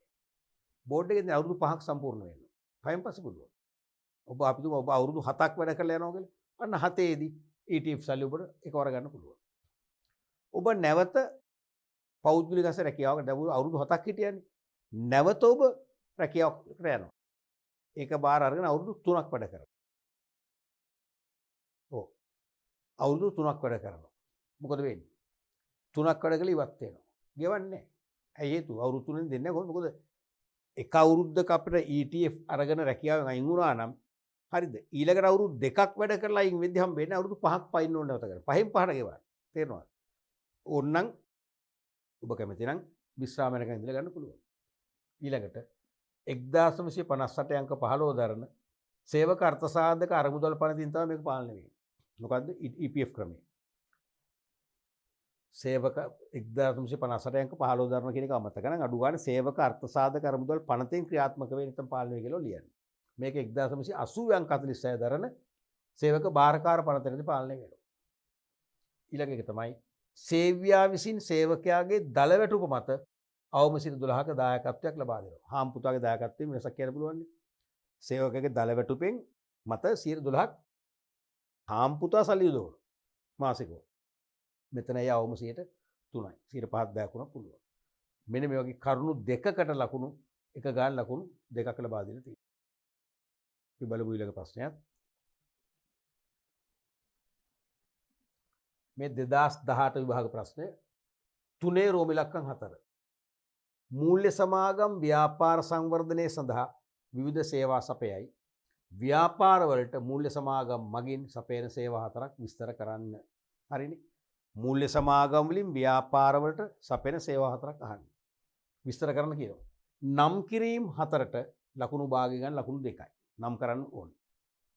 බෝඩ් එකෙන් අවුරුදු 5ක් සම්පූර්ණ වෙනවා. 5න් පස්සේ පුළුවන්. අපි තුමු ඔබ අවුරුදු 7ක් වැඩ කරලා යනවා කියලා. අන්න 7ේදී ETF සල්ලි ඔබට එකවර ගන්න පුළුවන්. ඔබ නැවත පෞද්ගලික අංශ රැකියාවකට අවුරුදු 7ක් හිටියනේ. නැවත ඔබ රැකියාවකට යනවා. ඒක බාර අරගෙන අවුරුදු 3ක් වැඩ කරනවා. ඔව්. අවුරුදු 3ක් වැඩ කරනවා. මොකද වෙන්නේ? 3ක් වැඩ කළා ඉවත් වෙනවා. ගෙවන්නේ නැහැ. ඇයි හේතුව? අවුරුදු 3ෙන් දෙන්නේ නැහැ. මොකද එක අවුරුද්දක අපිට ETF අරගෙන රැකියාවෙන් අයින් වුණා නම් හරිද? ඊළඟට අවුරුදු 2ක් වැඩ කරලා අයින් වෙද්දී හම්බෙන්නේ අවුරුදු 5ක් පයින් ඕන නැවත කරලා. 5න් 5ට ගෙවන්න. තේරෙනවද? ඕන්නම් ඔබ කැමති නම් විශ්‍රාම වෙනකන් ඉඳලා ගන්න පුළුවන්. ඊළඟට 1958 අංක 15 දරන සේවක අර්ථසාධක අරමුදල් පනතින් තමයි මේක පාලනය වෙන්නේ. මොකද්ද? EPF ක්‍රමය. සේවක 1958 අංක 15 දරන කියන එක අමතක කරන් අඩු ගන්න සේවක අර්ථසාධක අරමුදල් පනතෙන් ක්‍රියාත්මක වෙන ඉතින් පාලනය වෙයි කියලා ලියන්නේ. මේක 1980 අංක 46 දරන සේවක බාරකාර පනතෙන්දී පාලනය වෙනවා. ඊළඟ එක තමයි සේව්‍යා විසින් සේවකයාගේ දල වැටුප මත අවම සිට 12ක දායකත්වයක් ලබා දෙනවා. හාම්පුතාගේ දායකත්වයෙන් වෙනසක් කියන්න පුළුවන් නේ. සේවකයාගේ දල වැටුපෙන් මත 12ක් හාම්පුතා සල්ලි යොදවනවා. මාසිකව. මෙතන ඒ අවම 3යි. 5ක් දායකුණා පුළුවන්. මෙන්න මේ වගේ කරුණු දෙකකට ලකුණු එක ගාන ලකුණු දෙකක් ලබා දෙන්න තියෙනවා. අපි බලමු ඊළඟ ප්‍රශ්නයක්. මේ 2018 විභාග ප්‍රශ්නය 3 රෝම ඉලක්කම් 4. මූල්‍ය සමාගම් ව්‍යාපාර සංවර්ධනය සඳහා විවිධ සේවා සපයයි. ව්‍යාපාරවලට මූල්‍ය සමාගම් මගින් සපයන සේවා 4ක් විස්තර කරන්න. හරිනේ. මූල්‍ය සමාගම් වලින් ව්‍යාපාරවලට සපයන සේවා 4ක් අහන්න. විස්තර කරන්න කියනවා. නම් කිරීම 4ට ලකුණු භාගය ගන්න ලකුණු 2යි. නම් කරන්න ඕනේ.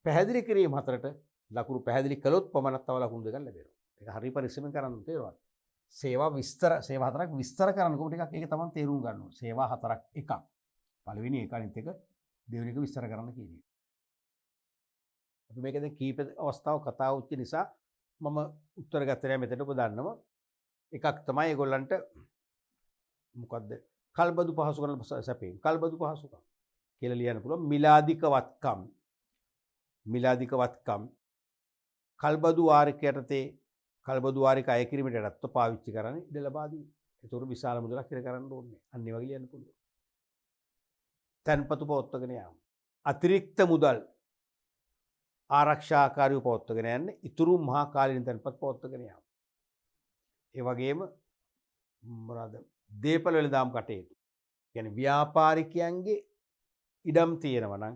පැහැදිලි කිරීම 4ට ලකුණු පැහැදිලි කළොත් පමණක් තව ලකුණු 2ක් ලැබෙනවා. ඒක හරි පරිස්සමෙන් කරන්න තේරෙනවද? සේවා 4ක් විස්තර කරනකොට ටිකක් ඒක තමයි තේරුම් ගන්න ඕනේ. සේවා 4ක් එකක්. පළවෙනි එක අනිත් එක දෙවෙනි එක විස්තර කරන්න කියන්නේ. අපි මේක දැන් කීප අවස්ථාවක් කතා වුච්ච නිසා මම උත්තර ගත්තේ නැහැ මෙතන ඔබ දන්නවා. එකක් තමයි ඒගොල්ලන්ට මොකද්ද? කල්බදු පහසුකම් සැපීම. කල්බදු පහසුකම් කියලා ලියන්න පුළුවන්. මිලාදික වත්කම් කල්බදු වාරික යටතේ කල්බදු වාරික අය කිරීමට යටත්ව පාවිච්චි කරන්නේ ඉඩ ලබා දී. ඒතකොට විශාල මුදලක් ඉර කරන්න ඕනේ. අන්න ඒ වගේ ලියන්න පුළුවන්. තන්පතු පොත්වගෙන යාම. අතිරික්ත මුදල් ආරක්ෂාකාරීව පවත්වාගෙන යන්නේ ඉතුරු මහා කාලීන තැන්පත් පවත්වාගෙන යාම. ඒ වගේම මොනවාද දේපල වෙළඳාම් කටයුතු. කියන්නේ ව්‍යාපාරිකයන්ගේ ඉඩම් තියෙනවා නම්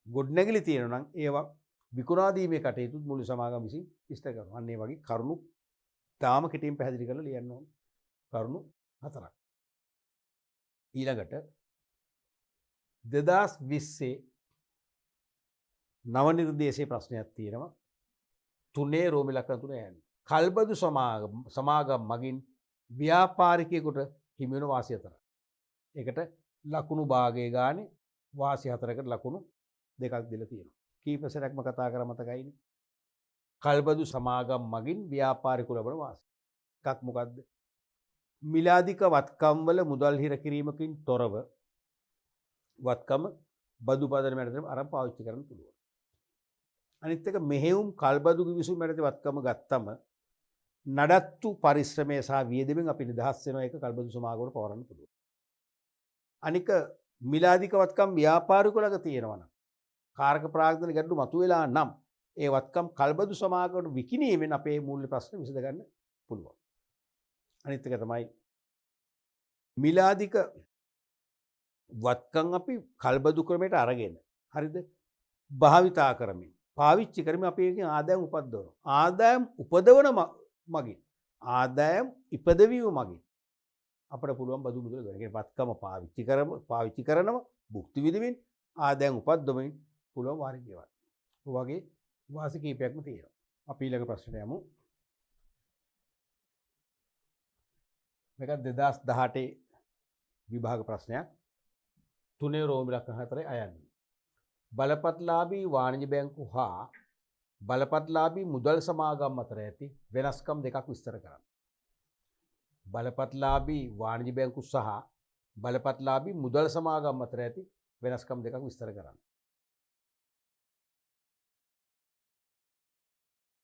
ගොඩනැගිලි තියෙනවා නම් ඒවා විකුණා දීමේ කටයුතු මුළු සමාගම විසින් ඉෂ්ට කරනවා. අන්න ඒ වගේ කරුණු තාම කෙටියෙන් පැහැදිලි කරලා ලියන්න ඕන. කරුණු 4ක්. ඊළඟට 2020 නව නිර්දේශයේ ප්‍රශ්නයක් තියෙනවා. 3 රෝම ඉලක්කන 3 යන්නේ. කල්බදු සමාගම් මගින් ව්‍යාපාරිකයෙකුට හිමි වෙන වාසි 4ක්. ඒකට ලකුණු භාගයේ ගානේ වාසි 4කට ලකුණු 2ක් දීලා තියෙනවා. කීප සැරයක්ම කතා කර මතකයිනේ. කල්බදු සමාගම් මගින් ව්‍යාපාරිකු ලබන වාසි. එකක් මොකද්ද? මිලාදික වත්කම් වල මුදල් හිර කිරීමකින් තොරව වත්කම බදු පදන මැදටම අරන් පාවිච්චි කරන්න පුළුවන්. අනිත් එක මෙහෙයුම් කල්බදු කිවිසුම් මැදට වත්කම ගත්තම නඩත්තු පරිශ්‍රමය සහ වියදමෙන් අපි නිදහස් වෙනවා. ඒක කල්බදු සමාගමකට පවරන්න පුළුවන්. අනික මිලාදික වත්කම් ව්‍යාපාරිකව ළඟ තියෙනවා නම් කාරක ප්‍රාග්ධන ගැටලු මතුවෙලා නම් ඒ වත්කම් කල්බදු සමාගමකට විකිණීමෙන් අපේ මූල්‍ය ප්‍රශ්න විසඳ ගන්න පුළුවන්. අනිත් එක තමයි මිලාදික වත්කම් අපි කල්බදු ක්‍රමයට අරගෙන හරිද භාවිතා කරමින් පාවිච්චි කරමින් අපි ඒකෙන් ආදායම් උපද්දවනවා. ආදායම් උපදවන මගින් ආදායම් ඉපදවීම මගින් අපිට පුළුවන් බදු මුදල ගන්න. ඒ වත්කම පාවිච්චි කරනවා භුක්ති විඳින්න ආදායම් උපද්දවමින් පුළුවන් වාරික ගෙවන්න. ඔය වගේ වාසි කීපයක්ම තියෙනවා. අපි ඊළඟ ප්‍රශ්නයට යමු. මේක 2018 විභාග ප්‍රශ්නයක්. 3 රෝම ඉලක්කන 4 අයන්නේ. බලපත්ලාභී වාණිජ බැංකු හා බලපත්ලාභී මුදල් සමාගම් අතර ඇති වෙනස්කම් දෙකක් විස්තර කරන්න. බලපත්ලාභී වාණිජ බැංකු සහ බලපත්ලාභී මුදල් සමාගම් අතර ඇති වෙනස්කම් දෙකක් විස්තර කරන්න.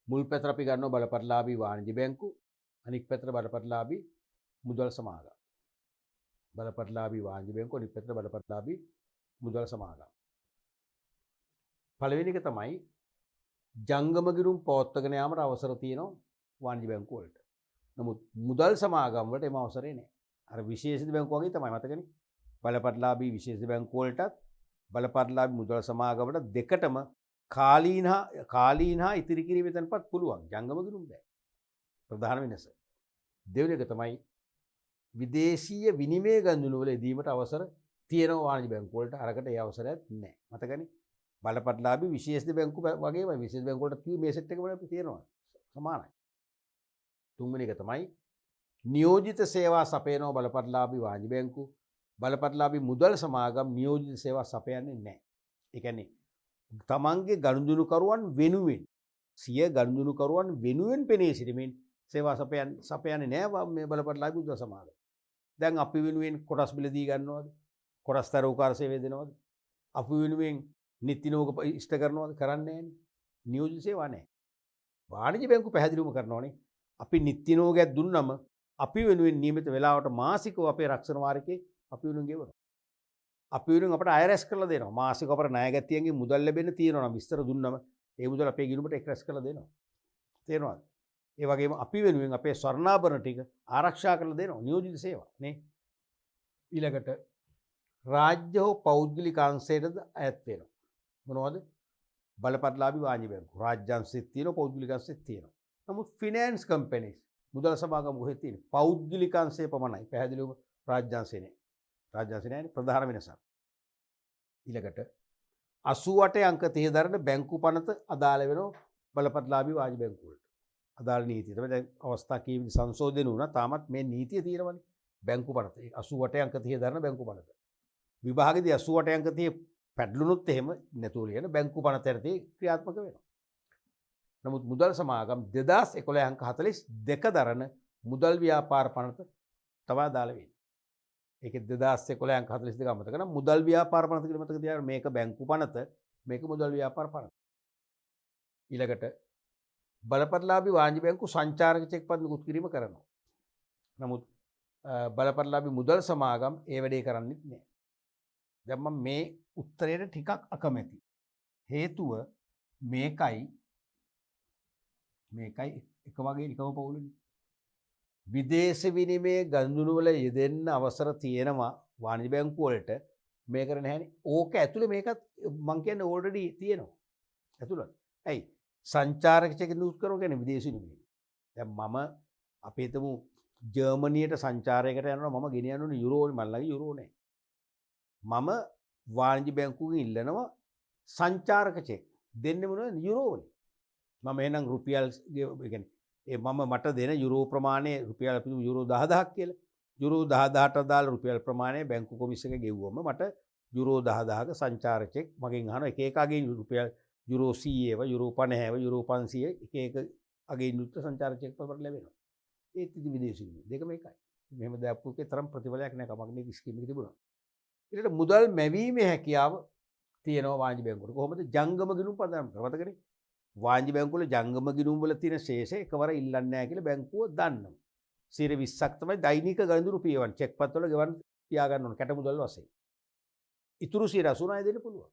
මුල් පැතර අපි ගන්නවා බලපත්ලාභී වාණිජ බැංකු, අනික් පැතර බලපත්ලාභී මුදල් සමාගම්. බලපත්ලාභී වාණිජ බැංකු, අනික් පැතර බලපත්ලාභී මුදල් සමාගම්. පළවෙනි එක තමයි ජංගම ගිණුම් පවත්වාගෙන යාමට අවසර තියෙනවා වාණිජ බැංකු වලට. නමුත් මුදල් සමාගම් වලට එම අවසරේ නැහැ. අර විශේෂිත බැංකු වගේ තමයි මතකනේ. බලපත්ලාභී විශේෂිත බැංකු වලටත් බලපත්ලාභී මුදල් සමාගම් වලට දෙකටම කාලීන හා ඉතිරි කිරීමේ තැන්පත් පුළුවන්. ජංගම ගිණුම් බෑ. ප්‍රධාන වෙනස. දෙවෙනි එක තමයි විදේශීය විනිමය ගනුදෙනු වල යෙදීමට අවසර තියෙනවා වාණිජ බැංකු වලට. අරකට ඒ අවසරයක් නැහැ. මතකනේ. බලපත්ලාභී විශේෂිත බැංකු වගේම විශේෂ බැංකු වලට මේ සෙට් එකම අපි තියෙනවා. සමානයි. තුන්වෙනි එක තමයි නියෝජිත සේවා සපයනවා බලපත්ලාභී වාණිජ බැංකු. බලපත්ලාභී මුදල් සමාගම් නියෝජිත සේවා සපයන්නේ නැහැ. ඒ කියන්නේ තමන්ගේ ගනුදෙනුකරුවන් වෙනුවෙන් සිය ගනුදෙනුකරුවන් වෙනුවෙන් පෙනී සිටීමෙන් සේවා සපයන්නේ නැහැ මේ බලපත්ලාභී මුදල් සමාගම්. දැන් අපි වෙනුවෙන් කොටස් බිල දී ගන්නවද? කොටස් තරෝකාර සේවය දෙනවද? අපි වෙනුවෙන් නිත්‍ය නෝක ඉෂ්ට කරනවද? කරන්නේ නැහැ. නියෝජිත සේවා නැහැ. වාණිජ බැංකු පැහැදිලිවම කරනවනේ. අපි නිත්‍ය නෝගයක් දුන්නම අපි වෙනුවෙන් නියමිත වෙලාවට මාසිකව අපේ රක්ෂණ වාරිකේ අපි වෙනුවෙන් ගෙවනවා. අපි වෙනුවෙන් අපට අයරැස් කරලා දෙනවා. මාසිකව අපේ ණයගැතියන්ගේ මුදල් ලැබෙන්න තියෙනවා නම් විස්තර දුන්නම ඒ මුදල් අපේ ගිණුමට එක්රැස් කරලා දෙනවා. තේරෙනවද? ඒ වගේම අපි වෙනුවෙන් අපේ ස්වර්ණාභරණ ටික ආරක්ෂා කරලා දෙනවා. නියෝජිත සේවා නේ. ඊළඟට රාජ්‍ය හෝ පෞද්ගලික අංශයටද අයත් වෙනවා. මොනවද? බලපත්ලාභී වාණිජ බැංකු. රාජ්‍ය අංශෙත් තියෙනවා, පෞද්ගලික අංශෙත් තියෙනවා. නමුත් ෆිනෑන්ස් කම්පැනිස් මුදල් සමාගම් කොහෙද තියෙන්නේ? පෞද්ගලික අංශය පමණයි. පැහැදිලිවම රාජ්‍ය අංශේ නෑ. රාජ්‍ය අංශේ නෑනේ ප්‍රධාන වෙනසක්. ඊළඟට 88 අංක 30 දරන බැංකු පනත අදාළ වෙනවා බලපත්ලාභී වාණිජ බැංකු වලට. අදාළ නීතිය. තමයි දැන් අවස්ථා කීපෙදි සංශෝධන වුණා. තාමත් මේ නීතිය තියෙනවනේ. බැංකු පනත. 88 අංක 30 දරන බැංකු පනත. විභාගෙදී 88 අංක 30 පැටළුනොත් එහෙම නැතුව ලියන බැංකු පනත යටතේ ක්‍රියාත්මක වෙනවා. නමුත් මුදල් සමාගම් 2011 අංක 42 දරන මුදල් ව්‍යාපාර පනත තමයි දාලා වෙන්නේ. ඒකේ 2011 අංක 42 අමතක කරන මුදල් ව්‍යාපාර පනත කියලා මතක තියාගන්න. මේක බැංකු පනත, මේක මුදල් ව්‍යාපාර පනත. ඊළඟට බලපත්ලාභී වාණිජ බැංකු සංචාරක චෙක් පත් නිකුත් කිරීම කරනවා. නමුත් බලපත්ලාභී මුදල් සමාගම් ඒ වැඩේ කරන්නේ නැහැ. දැන් මම මේ උත්තරයට ටිකක් අකමැති. හේතුව මේකයි එක වගේ එකම පවුලනේ. විදේශ විනිමය ගනුදෙනු වල යෙදෙන්න අවසර තියෙනවා වාණිජ බැංකු වලට. මේකට නැහැනේ. ඕක ඇතුලේ මේකත් මං කියන්නේ ඕල්රෙඩි තියෙනවා. ඇතුළත. ඇයි? සංචාරක චෙක් නිකුත් කරනවා කියන්නේ විදේශ විනිමය. දැන් මම අපි හිතමු ජර්මනියට සංචාරයකට යනවා මම ගෙන යන්න ඕනේ යුරෝ මල් ළඟ යුරෝ නැහැ. මම වාණිජ බැංකුවෙන් ඉල්ලනවා සංචාරක චෙක් දෙන්නේ මොනවද යුරෝ වලින්. මම එහෙනම් රුපියල් ඒ කියන්නේ මම මට දෙන යුරෝ ප්‍රමාණය රුපියල් අපි යුරෝ 10000ක් කියලා. යුරෝ 10000ට දාලා රුපියල් ප්‍රමාණය බැංකු කොමිස් එක ගෙවුවම මට යුරෝ 10000ක සංචාරක චෙක් මගෙන් අහනවා එක එක අගේ රුපියල් යුරෝ 100ව යුරෝ 50ව යුරෝ 500 එක එක අගේ යුක්ත සංචාරක චෙක් පොතක් ලැබෙනවා. ඒත් ඉතින් විදේශ විනිමය දෙකම එකයි. මෙහෙම දාපුවකේ තරම් ප්‍රතිඵලයක් නැහැ කමක් නේ ස්කීම් එකේ තිබුණා. ඊට මුදල් මැවීමේ හැකියාව තියෙනවා වාණිජ බැංකුවල. කොහොමද ජංගම ගිණුම් පදනම් කරා මතකනේ? වාණිජ බැංකුවල ජංගම ගිණුම් වල තියෙන ශේෂය එකවර ඉල්ලන්නේ නැහැ කියලා බැංකුව දන්නවා. 20%ක් තමයි දෛනික ගනුදෙනු පියවන්න චෙක් පත්වල ගෙවන්න තියාගන්න ඕන කැට මුදල් වශයෙන්. ඉතුරු 80% ණය දෙන්න පුළුවන්.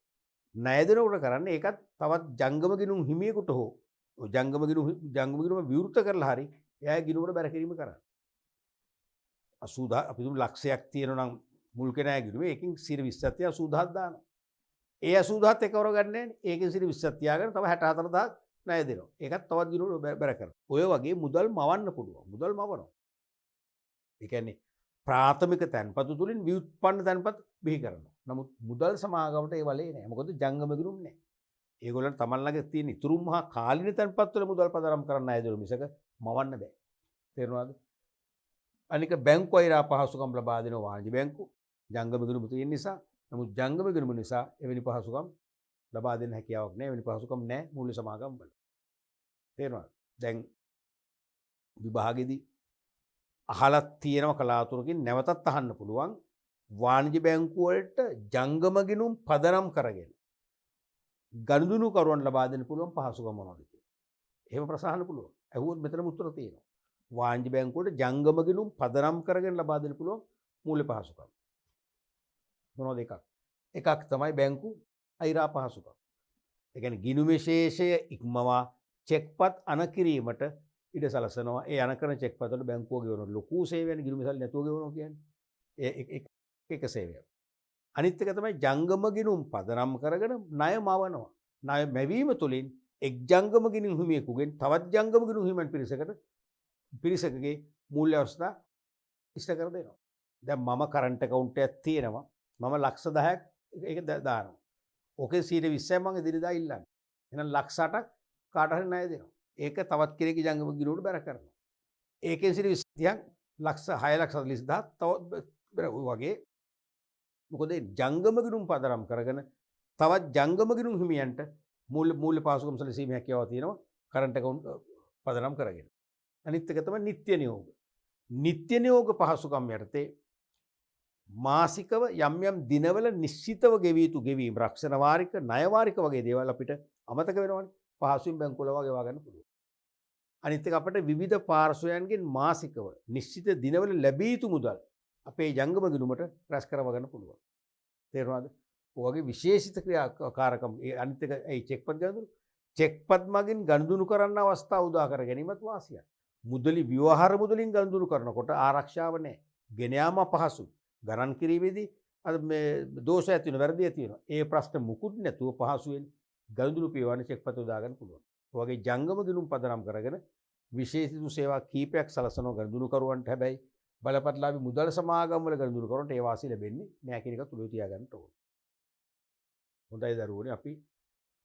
ණය දෙනකොට කරන්නේ ඒකත් තවත් ජංගම ගිණුම් හිමියෙකුට හෝ ජංගම ගිණුම විවෘත කරලා හරි එයා ගිණුමට බැර කිරීම කරන්න. 80,000 අපි දුම් ලක්ෂයක් තියෙනවා නම් මුල් කෙනා ගිණුම ඒකෙන් 20%ක් තියා 80000ක් දානවා. ඒ 80000ත් එකවර ගන්න නැහැ. ඒකෙන් 20%ක් තියාගෙන තව 64000ක් ණය දෙනවා. ඒකත් තවත් ගිණුමට බැර කරනවා. ඔය වගේ මුදල් මවන්න පුළුවන්. මුදල් මවනවා. ඒ කියන්නේ ප්‍රාථමික තැන්පතු තුලින් ව්‍යුත්පන්න තැන්පත් බිහි කරනවා. නමුත් මුදල් සමාගමට ඒ වලේ නැහැ. මොකද ජංගම ගිණුම් නැහැ. ඒගොල්ලන් තමන් ළඟ තියෙන ඉතුරු මහා කාලින තැන්පත් වල මුදල් පදනම් කරන්න අයදෙන මිසක මවන්න බෑ. තේරුණාද? අනික බැංකු අයිරා පහසුකම් ලබා දෙන වාණිජ බැංකු ජංගම ගිණුම තියෙන නිසා. නමුත් ජංගම ගිණුම නිසා එවැනි පහසුකම් ලබා දෙන්න හැකියාවක් නැහැ. එවැනි පහසුකම් නැහැ මූල්‍ය සමාගම් වල. තේරුණාද? දැන් විභාගෙදී අහලක් තියෙනවා කලාතුරකින් නැවතත් අහන්න පුළුවන් වාණිජ බැංකු වලට ජංගම ගිණුම් පදනම් කරගෙන ගනුදෙනු කරුවන් ලබා දෙන්න පුළුවන් පහසුකම් මොනවද කියලා. එහෙම ප්‍රශ්න අහන්න පුළුවන්. ඇහුවොත් මෙතනම උත්තර තියෙනවා. වාණිජ බැංකුවට ජංගම ගිණුම් පදනම් කරගෙන ලබා දෙන්න පුළුවන් මූල්‍ය පහසුකම්. මොනවද එකක්? එකක් තමයි බැංකු අයිරා පහසුකම්. ඒ කියන්නේ ගිණුමේ ශේෂය ඉක්මවා චෙක්පත් අනකිරීමට ඉඩ සලසනවා. ඒ අනකරන චෙක්පත් වල බැංකුව ගෙවන ලොකු සේවයන් ගිණුමේ සල්ලි නැතුව ගෙවනවා කියන්නේ. ඒක සේවයක්. අනිත් එක තමයි ජංගම ගිණුම් පදනම් කරගෙන ණය මවනවා. ණය මැවීම තුළින් එක් ජංගම ගිණුම් හිමියෙකුගෙන් තවත් ජංගම ගිණුම් හිමියන් පිරිසකගේ මූල්‍ය අවස්ථා ඉෂ්ට කර දෙනවා. දැන් මම කරන්ට් account එකක් තියෙනවා. මම ලක්ෂ 10ක් ඒක දානවා. ඕකේ 120ක් මම එදිනෙදා ඉල්ලන්නේ. එහෙනම් ලක්ෂ 8ක් කාට හරි ණය දෙනවා. ඒක තවත් කෙනෙක්ගේ ජංගම ගිණුමට බැර කරනවා. ඒකෙන් 120ක් ලක්ෂ 6,40,000 තව වගේ මොකද ජංගම ගිණුම් පදනම් කරගෙන තවත් ජංගම ගිණුම් හිමියන්ට මූල්‍ය පහසුකම් සැලසීමේ හැකියාව තියෙනවා කරන්ට් account පදනම් කරගෙන. අනිත් එක තමයි නිත්‍ය නියෝග. නිත්‍ය නියෝග පහසුකම් යටතේ මාසිකව යම් යම් දිනවල නිශ්චිතව ගෙවිය යුතු ගෙවීම් රක්ෂණ වාරික ණය වාරික වගේ දේවල් අපිට අමතක වෙනවනේ. පහසුවෙන් බැංකුවල වගේ වගන්න පුළුවන්. අනිත් එක අපිට විවිධ පාර්ශ්වයන්ගෙන් මාසිකව නිශ්චිත දිනවල ලැබිය යුතු මුදල් අපේ ජංගම ගිණුමට රැස් කරව ගන්න පුළුවන්. තේරුණාද? ඔයගේ විශේෂිත ක්‍රියාකාරකම් අනිත් එක ඒ චෙක්පත් ගනුදෙනු චෙක්පත් මගින් ගනුදෙනු කරන්න අවස්ථාව උදා කර ගැනීමත් වාසියක්. මුදලි ව්‍යවහාර මුදලින් ගනුදෙනු කරනකොට ආරක්ෂාව නැහැ. ගෙන යාම අපහසුයි. ගණන් කිරීමේදී අර මේ දෝෂ ඇති වෙන වැරදි ඇති වෙනවා. ඒ ප්‍රශ්න මුකුත් නැතුව පහසුවෙන් ගනුදෙනු පියවන්න චෙක්පත් උදා ගන්න පුළුවන්. ඔයගේ ජංගම ගිණුම් පදනම් කරගෙන විශේෂිත සේවා කීපයක් සලසනවා ගනුදෙනු කරුවන්ට. හැබැයි බලපත්ලාභී මුදල් සමාගම් වල ගනුදෙනු කරනට ඒ වාසිය ලැබෙන්නේ නැහැ කියන එක තුල තියාගන්න ඕනේ. හොඳයි දරුවනේ අපි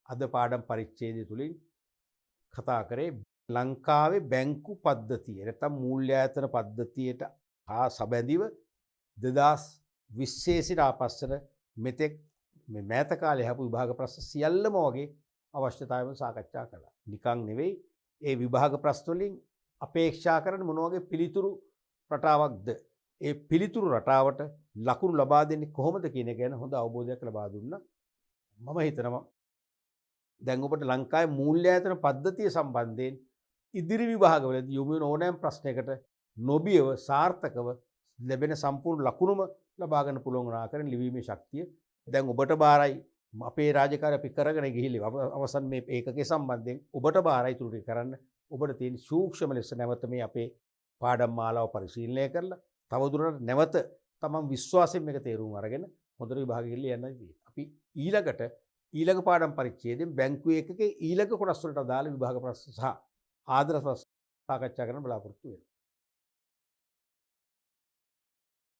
අද පාඩම් පරිච්ඡේදය තුලින් කතා කරේ ලංකාවේ බැංකු පද්ධතිය නැත්නම් මූල්‍යායතන පද්ධතියට හා සබැඳිව 2020 සිට ආපස්සට මෙතෙක් මේ මෑත කාලේ හපු විභාග ප්‍රශ්න සියල්ලම වගේ අවශ්‍යතාවයන් සාකච්ඡා කළා. නිකන් නෙවෙයි ඒ විභාග ප්‍රශ්න වලින් අපේක්ෂා කරන මොන වගේ පිළිතුරු රටාවක්ද ඒ පිළිතුරු රටාවට ලකුණු ලබා දෙන්නේ කොහොමද කියන එක ගැන හොඳ අවබෝධයක් ලබා දුන්නා. මම හිතනවා දැන් ඔබට ලංකාවේ මූල්‍යායතන පද්ධතිය සම්බන්ධයෙන් ඉදිරි විභාගවලදී යොමු වෙන ඕනෑම ප්‍රශ්නයකට නොබියව සාර්ථකව ලැබෙන සම්පූර්ණ ලකුණුම ලබා ගන්න පුළුවන් ආකාරයෙන් ලිවීමේ ශක්තිය දැන් ඔබට බාරයි අපේ රාජකාරි අපි කරගෙන ගිහිල්ලා අවසන් මේ ඒකකයේ සම්බන්ධයෙන් ඔබට බාරයි ඉතුරු ටික කරන්න. ඔබට තියෙන සූක්ෂම ලෙස නැවත මේ අපේ පාඩම් මාලාව පරිශීලනය කරලා තවදුරටත් නැවත තමන් විශ්වාසයෙන් මේක තේරුම් අරගෙන හොඳට විභාගෙ ගිහිල්ලා යන්නයි තියෙන්නේ. අපි ඊළඟ පාඩම් පරිච්ඡේදයෙන් බැංකුවේ එකකේ ඊළඟ කොටස් වලට අදාළ විභාග ප්‍රශ්න සහ ආදර්ශ ප්‍රශ්න සාකච්ඡා කරන්න බලාපොරොත්තු වෙනවා.